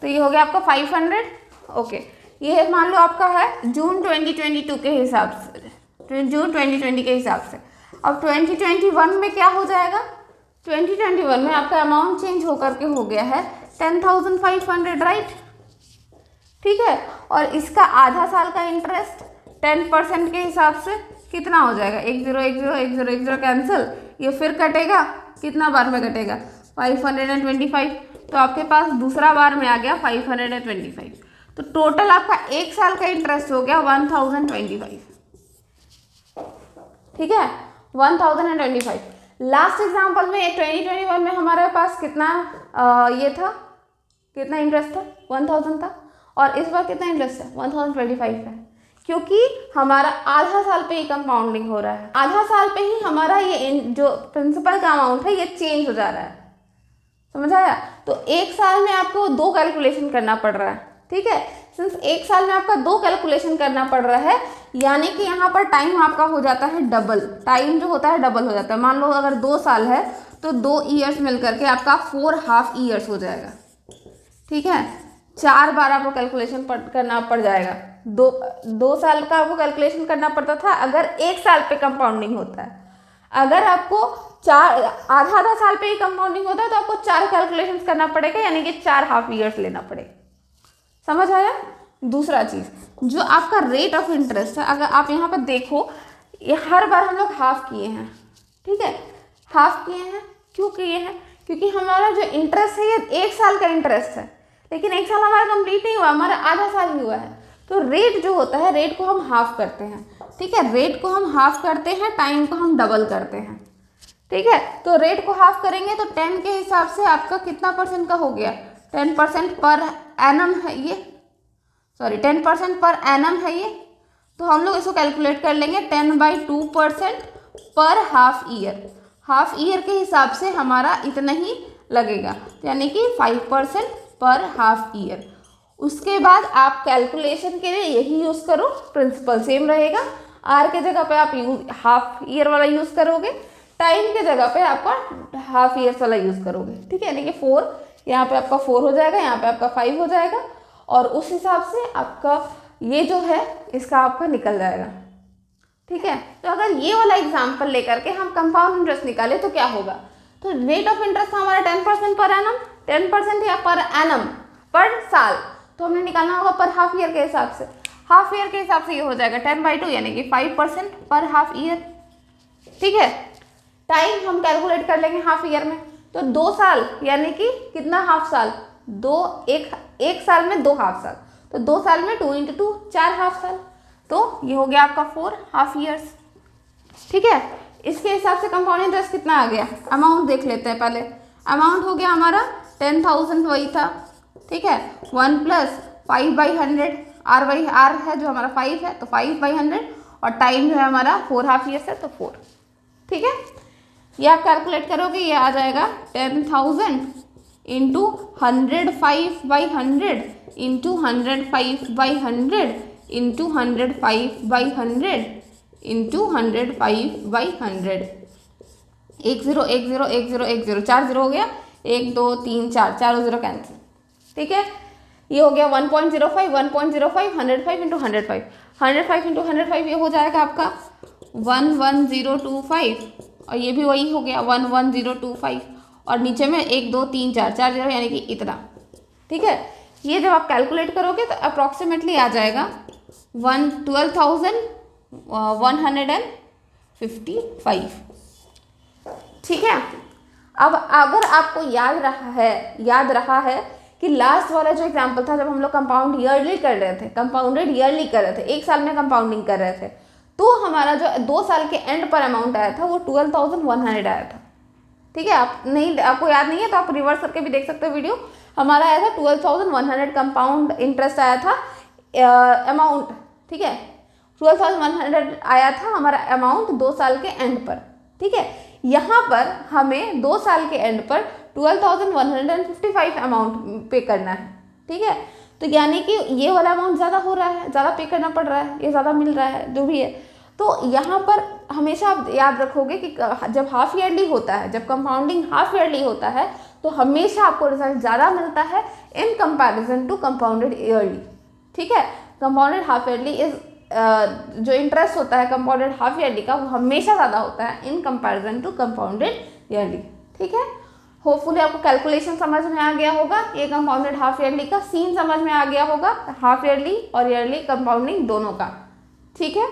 S1: तो ये हो गया आपका 500। ओके, ये मान लो आपका है जून 2022 के हिसाब से, जून 2020 के हिसाब से। अब 2021 में क्या हो जाएगा, 2021 में आपका अमाउंट चेंज होकर के हो गया है 10,500, राइट। ठीक है, और इसका आधा साल का इंटरेस्ट 10% के हिसाब से कितना हो जाएगा, 1010 कैंसिल, ये फिर कटेगा, कितना बार में कटेगा, 525। तो आपके पास दूसरा बार में आ गया 525। तो टोटल आपका एक साल का इंटरेस्ट हो गया 1025। ठीक है, 1025। लास्ट एग्जाम्पल में 2021 में हमारे पास कितना ये था, कितना इंटरेस्ट था, 1000 था, और इस बार कितना इंटरेस्ट है, 1025 है, क्योंकि हमारा आधा साल पे ही कंपाउंडिंग हो रहा है, आधा साल पे ही हमारा ये जो प्रिंसिपल का अमाउंट है ये चेंज हो जा रहा है, समझ आया। तो एक साल में आपको 2 कैलकुलेशन करना पड़ रहा है। ठीक है, सिंस एक साल में आपका 2 कैलकुलेशन करना पड़ रहा है, यानी कि यहाँ पर टाइम आपका हो जाता है डबल, टाइम जो होता है डबल हो जाता है। मान लो अगर 2 साल है तो 2 ईयर्स मिल करके आपका 4 हाफ ईयर्स हो जाएगा। ठीक है, 4 बार आपको कैलकुलेशन करना पड़ जाएगा। 2 साल का आपको कैलकुलेशन करना पड़ता था अगर एक साल पे कंपाउंडिंग होता है। अगर आपको आधा साल पे ही कंपाउंडिंग होता है तो आपको 4 कैलकुलेशन करना पड़ेगा, यानी कि 4 हाफ ईयर्स लेना पड़ेगा। समझ आया। दूसरा चीज़, जो आपका रेट ऑफ इंटरेस्ट है, अगर आप यहाँ पर देखो, ये हर बार हम लोग हाफ किए हैं। ठीक है, हाफ किए हैं, क्यों किए हैं, क्योंकि हमारा जो इंटरेस्ट है ये 1 साल का इंटरेस्ट है, लेकिन 1 साल हमारा कंप्लीट नहीं हुआ, हमारा आधा साल ही हुआ है। तो रेट जो होता है, रेट को हम हाफ करते हैं। ठीक है, रेट को हम हाफ करते हैं, टाइम को हम डबल करते हैं। ठीक है, तो रेट को हाफ करेंगे तो 10 के हिसाब से आपका कितना परसेंट का हो गया, 10% पर एनम है ये, सॉरी 10% पर एनम है ये। तो हम लोग इसको कैलकुलेट कर लेंगे 10/2% पर हाफ ईयर। हाफ ईयर के हिसाब से हमारा इतना ही लगेगा, यानी कि 5% पर हाफ ईयर। उसके बाद आप कैलकुलेशन के लिए यही यूज़ करो, प्रिंसिपल सेम रहेगा। आर के जगह पे आप हाफ ईयर वाला यूज़ करोगे, टाइम के जगह पे आपका हाफ ईयर्स वाला यूज़ करोगे। ठीक है, यानी कि 4 यहाँ पे आपका 4 हो जाएगा, यहाँ पे आपका 5 हो जाएगा, और उस हिसाब से आपका ये जो है इसका आपका निकल जाएगा। ठीक है, तो अगर ये वाला एग्जाम्पल लेकर के हम कंपाउंड इंटरेस्ट निकाले तो क्या होगा, तो रेट ऑफ इंटरेस्ट हमारा 10% पर एनम, 10% या पर एनम पर साल, तो हमने निकालना होगा पर हाफ ईयर के हिसाब से। हाफ ईयर के हिसाब से ये हो जाएगा 10/2, यानी कि 5% पर हाफ ईयर। ठीक है, टाइम हम कैलकुलेट कर लेंगे हाफ ईयर में, तो 2 साल यानी कि कितना हाफ साल, एक साल में 2 हाफ साल, तो 2 साल में 2 × 2 4 हाफ साल, तो ये हो गया आपका 4 हाफ ईयर्स। ठीक है, इसके हिसाब से कंपाउंड इंटरेस्ट कितना आ गया, अमाउंट देख लेते हैं पहले। अमाउंट हो गया हमारा 10,000 वही था। ठीक है, 1 + 5/100, आर है जो हमारा 5 है, तो 5/100, और टाइम जो है हमारा 4 हाफ ईयर्स है, तो 4। ठीक है, ये आप कैलकुलेट करोगे, ये आ जाएगा 10,000 × 105/100 × 105/100 × 105/100 × 105/100। 10101010, 4 0 हो गया, 1 2 3 4, चारों 0 कैंसिल। ठीक है, ये हो गया 1.05, 1.05, 105 × 105, 105 × 105, ये हो जाएगा आपका 11025, और ये भी वही हो गया 11025, और नीचे में 1 2 3 4, 4 0, यानी कि इतना। ठीक है, ये जब आप कैलकुलेट करोगे तो अप्रॉक्सीमेटली आ जाएगा 12,155। ठीक है, अब अगर आपको याद रहा है कि लास्ट वाला जो एग्जाम्पल था, जब हम लोग कंपाउंडेड ईयरली कर रहे थे, 1 साल में कंपाउंडिंग कर रहे थे, तो हमारा जो 2 साल के एंड पर अमाउंट आया था वो 12,100 आया था। ठीक है। आपको याद नहीं है तो आप रिवर्स करके भी देख सकते हो वीडियो। हमारा आया था 12,100 कंपाउंड इंटरेस्ट आया था अमाउंट, ठीक है। 12,100 आया था हमारा अमाउंट 2 साल के एंड पर, ठीक है। यहाँ पर हमें 2 साल के एंड पर 12,155 अमाउंट पे करना है, ठीक है। तो यानी कि ये वाला अमाउंट ज़्यादा हो रहा है, ज़्यादा पे करना पड़ रहा है, ये ज़्यादा मिल रहा है, जो भी है। तो यहाँ पर हमेशा आप याद रखोगे कि जब हाफ ईयरली होता है, जब कंपाउंडिंग हाफ ईयरली होता है, तो हमेशा आपको रिजल्ट ज़्यादा मिलता है in comparison to compounded yearly, ठीक है। कंपाउंडेड हाफ ईयरली इज जो इंटरेस्ट होता है कंपाउंडेड हाफ ईयरली का, वो हमेशा ज़्यादा होता है in comparison to compounded yearly, ठीक है। होपफुली आपको कैलकुलेशन समझ में आ गया होगा, ये कंपाउंडेड हाफ ईयरली का सीन समझ में आ गया होगा, हाफ ईयरली और ईयरली कंपाउंडिंग दोनों का, ठीक है।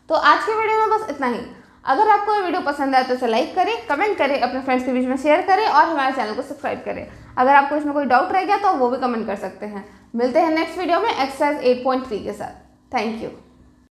S1: तो आज के वीडियो में बस इतना ही। अगर आपको ये वीडियो पसंद आए तो इसे लाइक करें, कमेंट करें, अपने फ्रेंड्स के बीच में शेयर करें और हमारे चैनल को सब्सक्राइब करें। अगर आपको इसमें कोई डाउट रह गया तो वो भी कमेंट कर सकते हैं। मिलते हैं नेक्स्ट वीडियो में एक्सरसाइज 8.3 के साथ। Thank you.